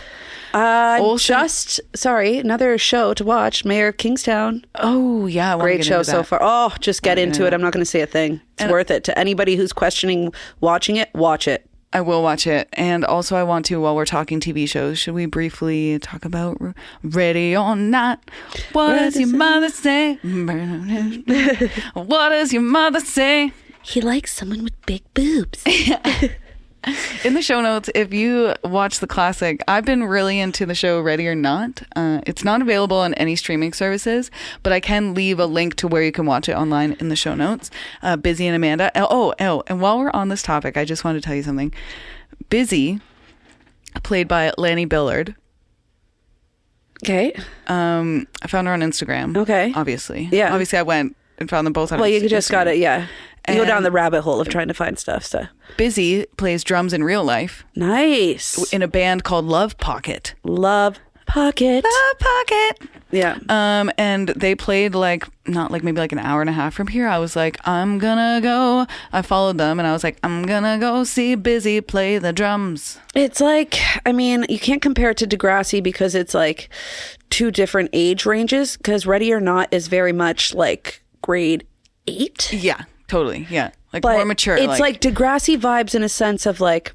Another show to watch, Mayor of Kingstown. Oh, yeah. Great show so far. Oh, just get into it. I'm not going to say a thing. It's worth it. To anybody who's questioning watching it, watch it. I will watch it. And also I want to, while we're talking TV shows, should we briefly talk about Ready or Not? What does your mother say? What does your mother say? He likes someone with big boobs. In the show notes, if you watch the classic, I've been really into the show Ready or Not. It's not available on any streaming services, but I can leave a link to where you can watch it online in the show notes. Busy and Amanda. And while we're on this topic, I just wanted to tell you something. Busy, played by Lanny Billard. Okay. I found her on Instagram. Okay. Obviously. Yeah. Obviously, I went and found them both on Instagram. Well, you just got it, yeah. You go And down the rabbit hole of trying to find stuff. So Busy plays drums in real life. Nice. In a band called Love Pocket. Love Pocket. Love Pocket. Yeah. And they played maybe an hour and a half from here. I was like, I'm gonna go. I followed them and I was like, I'm gonna go see Busy play the drums. It's like, I mean, you can't compare it to Degrassi because it's like two different age ranges, because Ready or Not is very much like grade 8. Yeah, totally. Yeah. Like but more mature. It's like Degrassi vibes in a sense of like,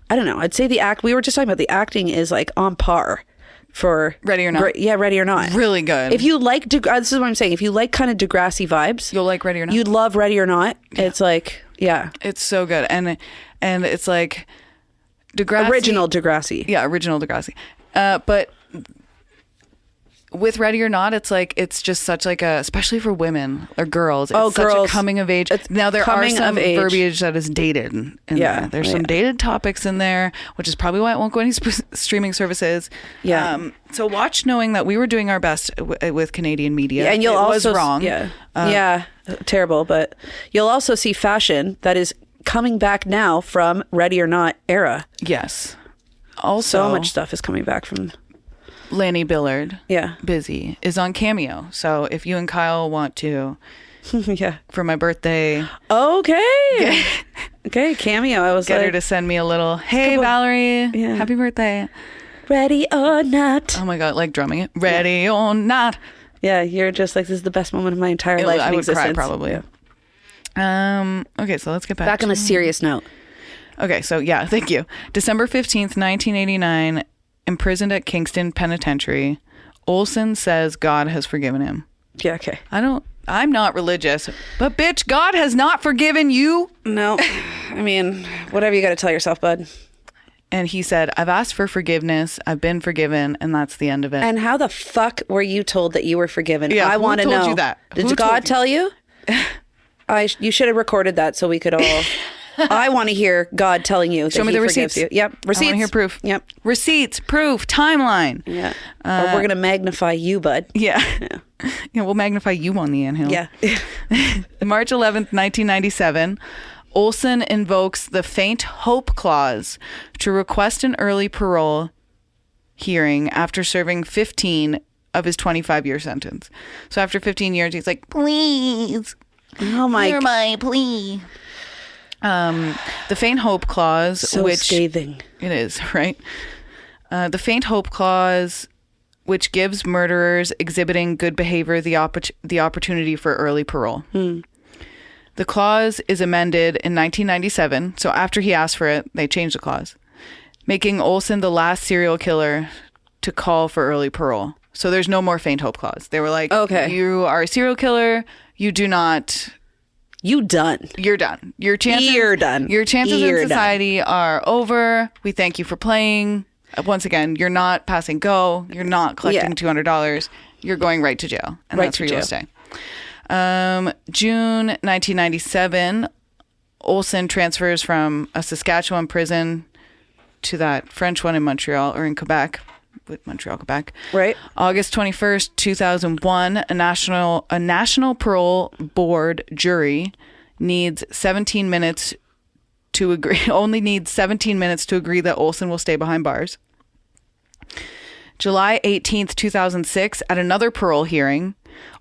I don't know. I'd say we were just talking about the acting is like on par for Ready or Not. Ready or Not. Really good. If you like, this is what I'm saying. If you like kind of Degrassi vibes, you'll like Ready or Not. You'd love Ready or Not. Yeah. It's like, yeah. It's so good. And it's like Degrassi. Original Degrassi. Yeah, original Degrassi. But with Ready or Not, it's like, it's just such like a, especially for women or girls, it's such a coming of age. Now there are some verbiage that is dated in there. There's some dated topics in there, which is probably why it won't go any streaming services. Yeah. So watch knowing that we were doing our best with Canadian media. Yeah, and you'll it also was wrong. Yeah. Terrible. But you'll also see fashion that is coming back now from Ready or Not era. Yes. Also, So much stuff is coming back from... Lanny Billard, Yeah. Busy, is on Cameo. So if you and Kyle want to, Yeah. for my birthday, Okay. Okay, Cameo. I was get like... her to send me a little, hey, Couple- Valerie, Yeah. happy birthday. Ready or Not. Oh my God, like drumming it. Ready or not. Yeah, you're just like, this is the best moment of my entire life I in would existence. cry probably. Yeah. Okay, so let's get Back on a serious note. Okay, so yeah, thank you. December 15th, 1989, imprisoned at Kingston Penitentiary. Olson says God has forgiven him. Yeah, okay. I'm not religious, but bitch, God has not forgiven you. No, I mean, whatever you got to tell yourself, bud. And he said, I've asked for forgiveness. I've been forgiven. And that's the end of it. And how the fuck were you told that you were forgiven? Yeah, I who want to know. told you that? Did Who God told you? tell you? You should have recorded that so we could all... I want to hear God telling you that Show me he the forgives receipts. you. Yep, receipts. I want to hear proof. Yep. Receipts, proof, timeline. Yeah. Or we're going to magnify you, bud. Yeah. Yeah, we'll magnify you on the anthill. Yeah. March 11th, 1997, Olson invokes the faint hope clause to request an early parole hearing after serving 15 of his 25-year sentence. So after 15 years, he's like, please, Oh my... hear my plea. The faint hope clause, So which scathing. it is, right? The faint hope clause, which gives murderers exhibiting good behavior the opportunity for early parole. The clause is amended in 1997. So after he asked for it, they changed the clause, making Olson the last serial killer to call for early parole. So there's no more faint hope clause. They were like, Okay. you are a serial killer. You do not... You done. You're done. Your chances, You're done. Your chances You're in done. society are over. We thank you for playing. Once again, you're not passing go. You're not collecting $200. You're going right to jail. And Right that's to where you'll jail. stay. June 1997, Olson transfers from a Saskatchewan prison to that French one in Montreal, or in Quebec, with Montreal, Quebec. Right. August 21st, 2001, a national parole board jury needs 17 minutes to agree, only needs 17 minutes to agree that Olson will stay behind bars. July 18th, 2006, at another parole hearing,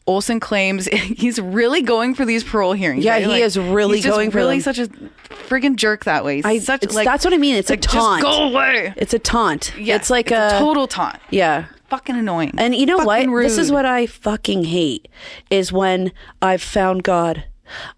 Olson claims he's really going for these parole hearings. Yeah, right? he is really he's just going for really them. such a friggin' jerk that way. He's such, like, that's what I mean. It's like, a taunt. Just go away. It's a taunt. Yeah, It's like a total taunt. Yeah. Fucking annoying. And you know Fucking what? rude. This is what I fucking hate is when I've found God.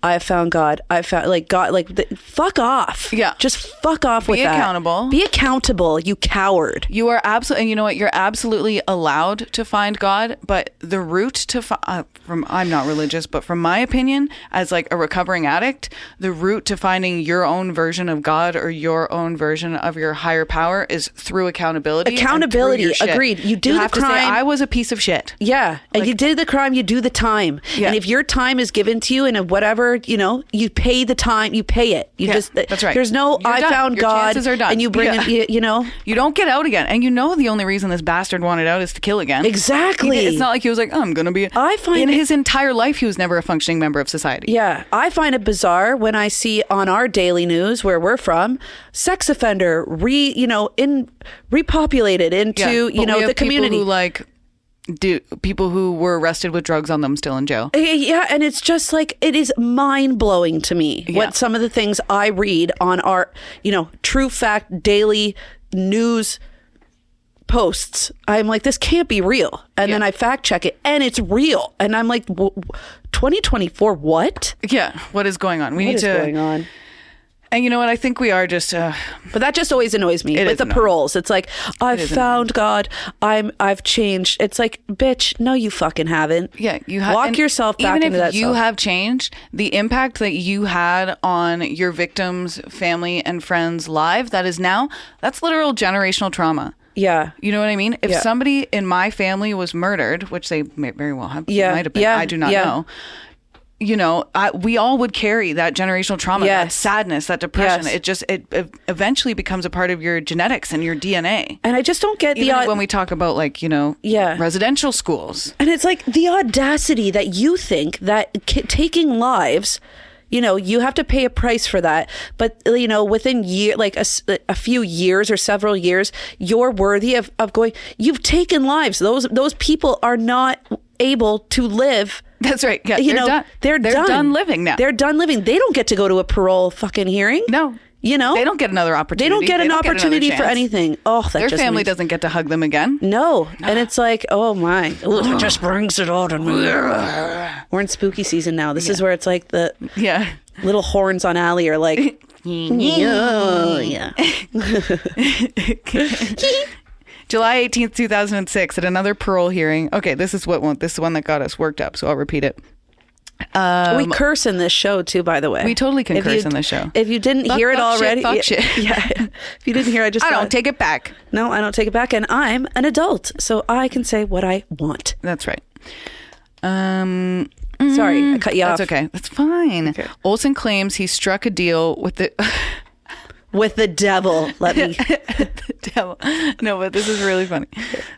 I have found God. I found like God. Fuck off. Yeah. Just fuck off with that. Be accountable. Be accountable. You coward. You are absolutely, and you know what? You're absolutely allowed to find God, but the route to from I'm not religious, but from my opinion, as like a recovering addict, the route to finding your own version of God or your own version of your higher power is through accountability. Accountability. And through your shit. Agreed. You do the have to say, crime. I was a piece of shit. Yeah. And you did the crime, you do the time. Yeah. And if your time is given to you in a whatever, you pay the time, you pay it. You just, that's right. There's no, You're I done. found Your God. chances are done. And you bring it, You don't get out again. And the only reason this bastard wanted out is to kill again. Exactly. It's not like he was like, I'm going to be. I find in it- his entire life, he was never a functioning member of society. Yeah, I find it bizarre when I see on our daily news where we're from, sex offender repopulated into But we have the community. People who were arrested with drugs on them still in jail. Yeah, and it's just like it is mind blowing to me what some of the things I read on our true fact daily news posts. I'm like, this can't be real, and then I fact check it, and it's real, and I'm like, 2024, what? Yeah, what is going on? We What need is to. going on? And you know what? I think we are just. But that just always annoys me. It With is the annoying. paroles, it's like I've found God. I've changed. It's like, bitch, no, you fucking haven't. Yeah, you have. Walk yourself back even into if that. you self. have changed, the impact that you had on your victims' family and friends' life, that's literal generational trauma. Yeah. You know what I mean? If Yeah. somebody in my family was murdered, which they may very well have, might have been, Yeah. I do not Yeah. know. We all would carry that generational trauma, that Yes. sadness, that depression. Yes. It eventually becomes a part of your genetics and your DNA. And I just don't get Even when we talk about residential schools. And it's like the audacity that you think that taking lives you have to pay a price for that. But, within a few years or several years, you're worthy of going. You've taken lives. Those people are not able to live. That's right. Yeah, they're done living now. They're done living. They don't get to go to a parole fucking hearing. No. They don't get another opportunity. They don't get an opportunity for anything. Oh, their family doesn't get to hug them again. No. And it's like, oh my. It just brings it all to me. We're in spooky season now. This is where it's like the little horns on Ali are like, yeah. July 18th, 2006, at another parole hearing. Okay, this is one that got us worked up, so I'll repeat it. We curse in this show too, by the way. We totally can curse in this show. If you didn't hear it already, fuck shit. Yeah. If you didn't hear, I don't take it back. No, I don't take it back, and I'm an adult, so I can say what I want. That's right. Sorry, I cut you off. That's okay. That's fine. Okay. Olson claims he struck a deal with the with the devil. Let me. The devil. No, but this is really funny.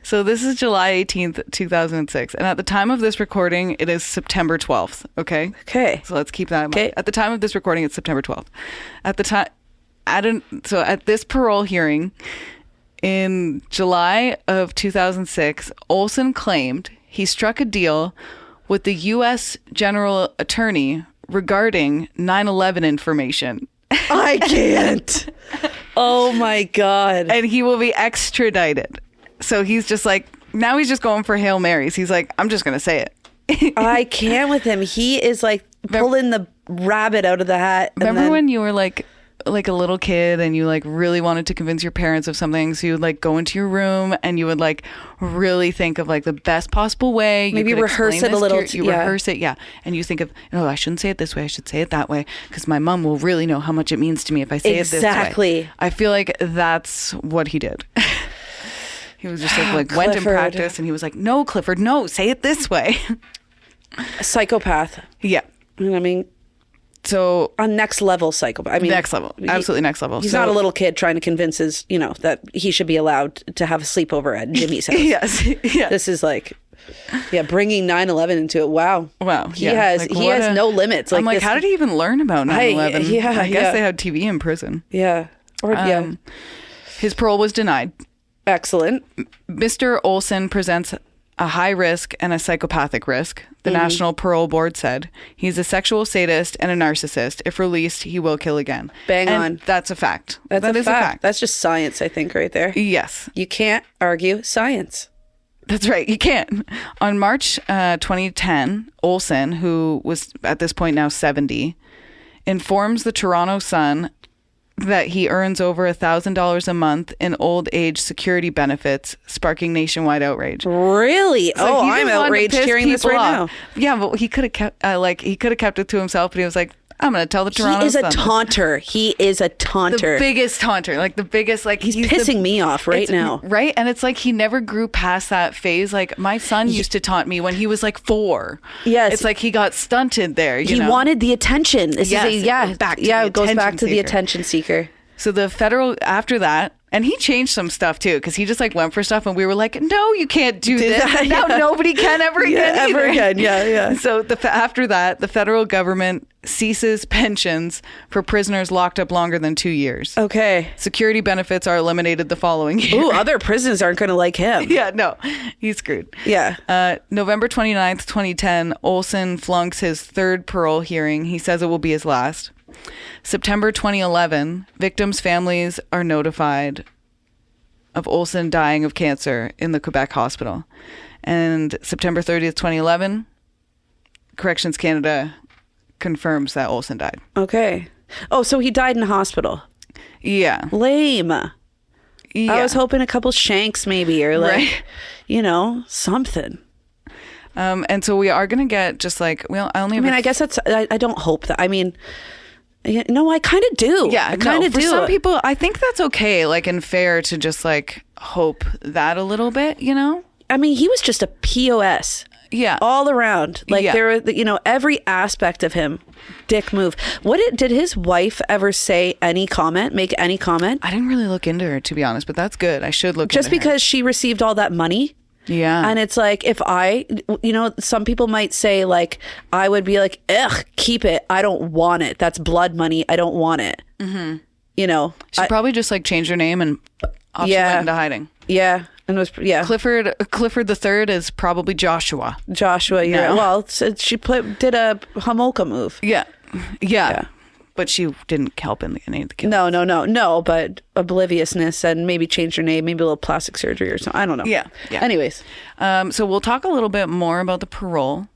So this is July 18th, 2006. And at the time of this recording, it is September 12th. Okay? Okay. So let's keep that in mind. At the time of this recording, it's September 12th. At the time, at this parole hearing in July of 2006, Olson claimed he struck a deal with the U.S. General Attorney regarding 9/11 information. I can't. Oh my God. And he will be extradited. So he's just like, now he's just going for Hail Marys. He's like, I'm just going to say it. I can't with him. He is like pulling the rabbit out of the hat. Remember when you were like a little kid and you like really wanted to convince your parents of something, so you would like go into your room and you would like really think of like the best possible way. Maybe rehearse it a little. Rehearse it, and you think of, I shouldn't say it this way, I should say it that way, because my mom will really know how much it means to me if I say it this way. Exactly. I feel like that's what he did. He was just like went in practice and he was like, no, Clifford, no, say it this way. A psychopath. Yeah. I mean, so a next level psychopath. I mean, next level, absolutely next level. He's not a little kid trying to convince his, that he should be allowed to have a sleepover at Jimmy's house. Yes. Yeah. This is like, bringing 9/11 into it. Wow. He has no limits. I'm like, how did he even learn about 9/11? I guess they had TV in prison. Yeah. His parole was denied. Excellent. Mr. Olson presents a high risk and a psychopathic risk, the National Parole Board said. He's a sexual sadist and a narcissist. If released, he will kill again. Bang on. That's a fact. That is a fact. That's just science, I think, right there. Yes. You can't argue science. That's right. You can't. On March 2010, Olson, who was at this point now 70, informs the Toronto Sun that he earns over $1,000 a month in old age security benefits, sparking nationwide outrage. Really? So I'm outraged hearing this right now. Yeah, but he could have kept it to himself, but he was like, I'm going to tell the Toronto Sun. He is a taunter. He is a taunter. The biggest taunter. Like the biggest, like he's pissing me off right now. Right? And it's like he never grew past that phase. Like my son used to taunt me when he was like 4. Yes. It's like he got stunted there. He wanted the attention. It goes back to the attention seeker. So the federal, after that, and he changed some stuff too, because he just like went for stuff and we were like, no, you can't do this. And now nobody can ever again either. Ever again, yeah. So after that, the federal government ceases pensions for prisoners locked up longer than 2 years. Okay. Security benefits are eliminated the following year. Ooh, other prisons aren't going to like him. Yeah, no, he's screwed. Yeah. November 29th, 2010, Olson flunks his third parole hearing. He says it will be his last. September 2011, victims' families are notified of Olson dying of cancer in the Quebec hospital. And September 30th, 2011, Corrections Canada confirms that Olson died. Okay. Oh, so he died in a hospital. Yeah. Lame. Yeah. I was hoping a couple shanks maybe, or like, something. And so we are going to get just like, I guess that's, I don't hope that. I mean, no, I kind of do. Yeah, I kind of do. For some people, I think that's okay, like, and fair to just like hope that a little bit, I mean, he was just a POS. Yeah. All around. Like there were, every aspect of him, dick move. Did his wife ever make any comment? I didn't really look into her, to be honest, but that's good. I should look into her. Just because she received all that money? Yeah. And it's like, if I, some people might say like, I would be like, ugh, keep it. I don't want it. That's blood money. I don't want it. Mm-hmm. She probably just like changed her name and off she went into hiding. Yeah. And it was, Clifford the Third is probably Joshua. Joshua, yeah. No. Well, she did a Homolka move. Yeah. But she didn't help in any of the killings. No, but obliviousness and maybe change her name, maybe a little plastic surgery or something. I don't know. Yeah. Anyways. So we'll talk a little bit more about the parole.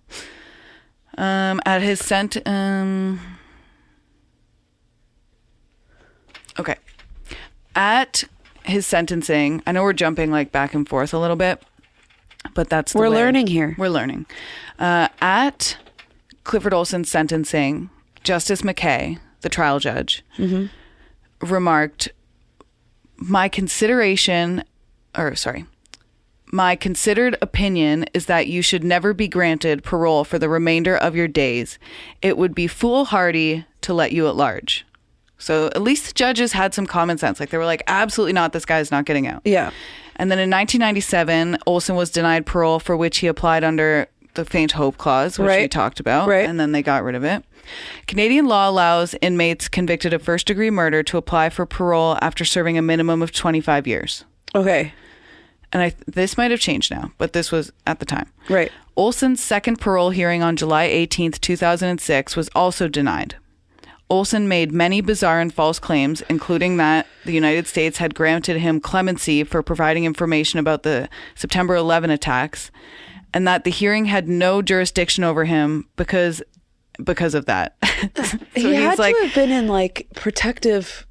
At his Okay. At his sentencing, I know we're jumping like back and forth a little bit, but we're learning here. We're learning. At Clifford Olson's sentencing, Justice McKay, the trial judge, remarked, my considered opinion is that you should never be granted parole for the remainder of your days. It would be foolhardy to let you at large. So at least the judges had some common sense. Like they were like, absolutely not, this guy's not getting out. Yeah. And then in 1997, Olson was denied parole, for which he applied under the faint hope clause, which we talked about. Right. And then they got rid of it. Canadian law allows inmates convicted of first-degree murder to apply for parole after serving a minimum of 25 years. Okay. And this might have changed now, but this was at the time. Right. Olson's second parole hearing on July 18th, 2006 was also denied. Olson made many bizarre and false claims, including that the United States had granted him clemency for providing information about the September 11 attacks, and that the hearing had no jurisdiction over him because of that. So he had to have been in like protective,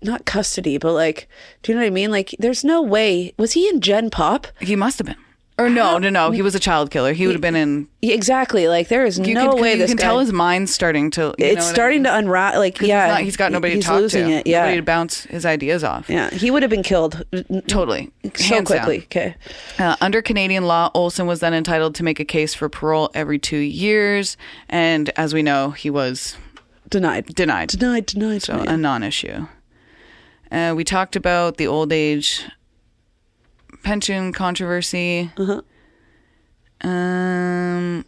not custody, but like, do you know what I mean? Like, there's no way. Was he in Gen Pop? He must have been. Or no. He was a child killer. He would have been in. Exactly. Like, there is no way you can tell his mind's starting to. It's starting to unravel. Like, yeah. He's got nobody to talk to. He's losing it. Yeah. Nobody to bounce his ideas off. Yeah. He would have been killed. Totally. So quickly. Okay. Under Canadian law, Olson was then entitled to make a case for parole every 2 years. And as we know, he was denied. So a non-issue. We talked about the old age pension controversy. In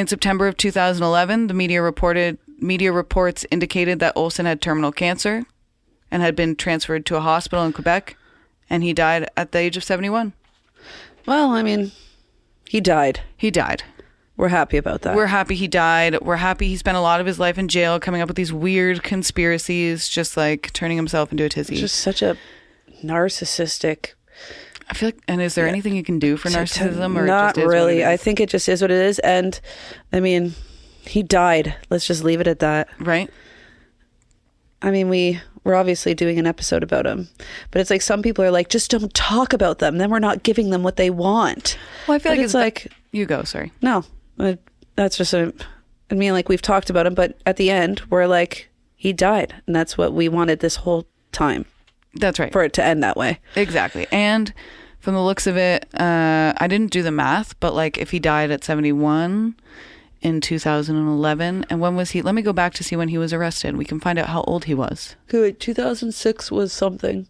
September of 2011, the media reports indicated that Olson had terminal cancer and had been transferred to a hospital in Quebec, and he died at the age of 71. Well, I mean, he died. We're happy about that. We're happy he died. We're happy he spent a lot of his life in jail coming up with these weird conspiracies, just like turning himself into a tizzy. Just such a narcissistic. I feel like, and is there anything you can do for narcissism? Or not it just is really. what it is? I think it just is what it is. And I mean, he died. Let's just leave it at that. Right. I mean, we're obviously doing an episode about him, but it's like some people are like, just don't talk about them. Then we're not giving them what they want. Well, I feel like it's like, you go, sorry. No, that's just I mean, like we've talked about him, but at the end we're like, he died. And that's what we wanted this whole time. That's right. For it to end that way. Exactly. And from the looks of it, I didn't do the math, but like if he died at 71 in 2011, and when was he? Let me go back to see when he was arrested. We can find out how old he was. Good. 2006 was something.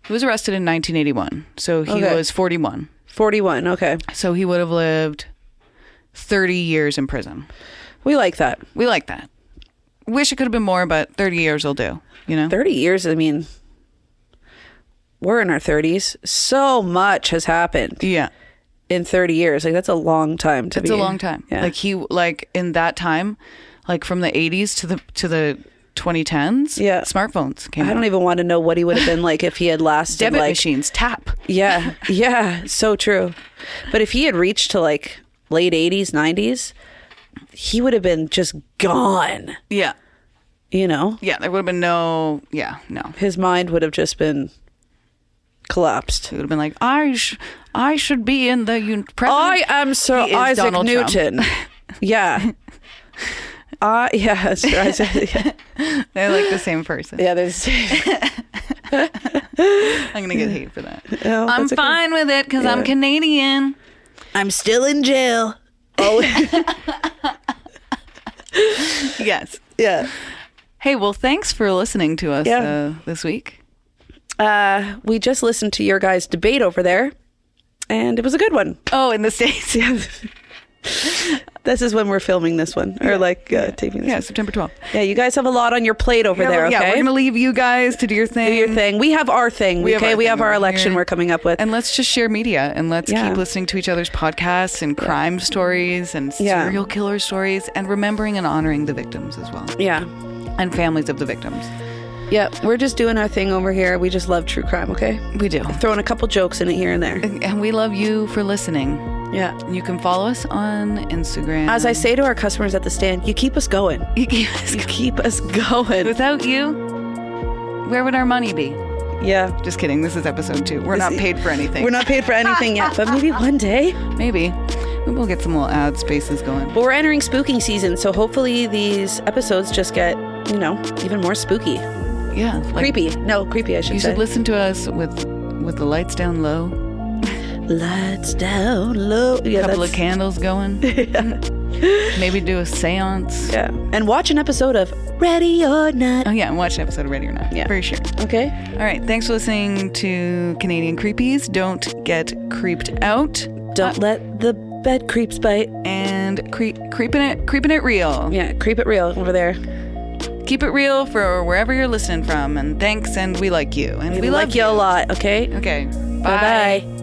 He was arrested in 1981. So he was 41. 41. Okay. So he would have lived 30 years in prison. We like that. Wish it could have been more, but 30 years will do, 30 years, I mean, we're in our 30s. So much has happened. Yeah. In 30 years. Like, that's a long time to be. It's a long time. Yeah. Like in that time, like from the 80s to the 2010s, smartphones came out. I don't even want to know what he would have been like if he had lasted debit machines, tap. Yeah, so true. But if he had reached to like late 80s, 90s, he would have been just gone. Yeah. Yeah, there would have been no. His mind would have just been collapsed. He would have been like, I should be in the president. I am Sir Isaac Donald Newton. Yeah. Yeah, Sir Isaac. Yeah. They're like the same person. Yeah, they're the same. I'm going to get hate for that. Oh, I'm fine with it because I'm Canadian. I'm still in jail. Oh. Yes. Yeah. Hey, well, thanks for listening to us this week. We just listened to your guys' debate over there. and it was a good one. Oh, in the States. Yeah. This is when we're filming this one, or taping this. Yeah, one. September 12th. Yeah, you guys have a lot on your plate over there. Okay, Yeah, we're gonna leave you guys to do your thing. Do your thing. We have our thing. We have our election here. we're coming up with, and let's just share media, and let's keep listening to each other's podcasts and crime stories and serial killer stories, and remembering and honoring the victims as well. Yeah, and families of the victims. Yeah, we're just doing our thing over here. We just love true crime. Okay, we do. Throwing a couple jokes in it here and there, and we love you for listening. Yeah. You can follow us on Instagram. As I say to our customers at the stand, you keep us going. You keep us going. Without you, where would our money be? Yeah. Just kidding. This is episode 2. We're not paid for anything. We're not paid for anything yet, but maybe one day. Maybe we'll get some little ad spaces going. But we're entering spooking season, so hopefully these episodes just get, even more spooky. Yeah. Creepy. No, creepy, I should say. You should listen to us with the lights down low. Lights down low. Yeah, a couple of candles going. Yeah. Maybe do a seance. Yeah. And watch an episode of Ready or Not. Oh, yeah. And watch an episode of Ready or Not. Yeah. For sure. Okay. All right. Thanks for listening to Canadian Creepies. Don't get creeped out. Don't let the bed creeps bite. And creeping it real. Yeah. Creep it real over there. Keep it real for wherever you're listening from. And thanks. And we like you. And we love like you a lot. Okay. Okay. Bye-bye.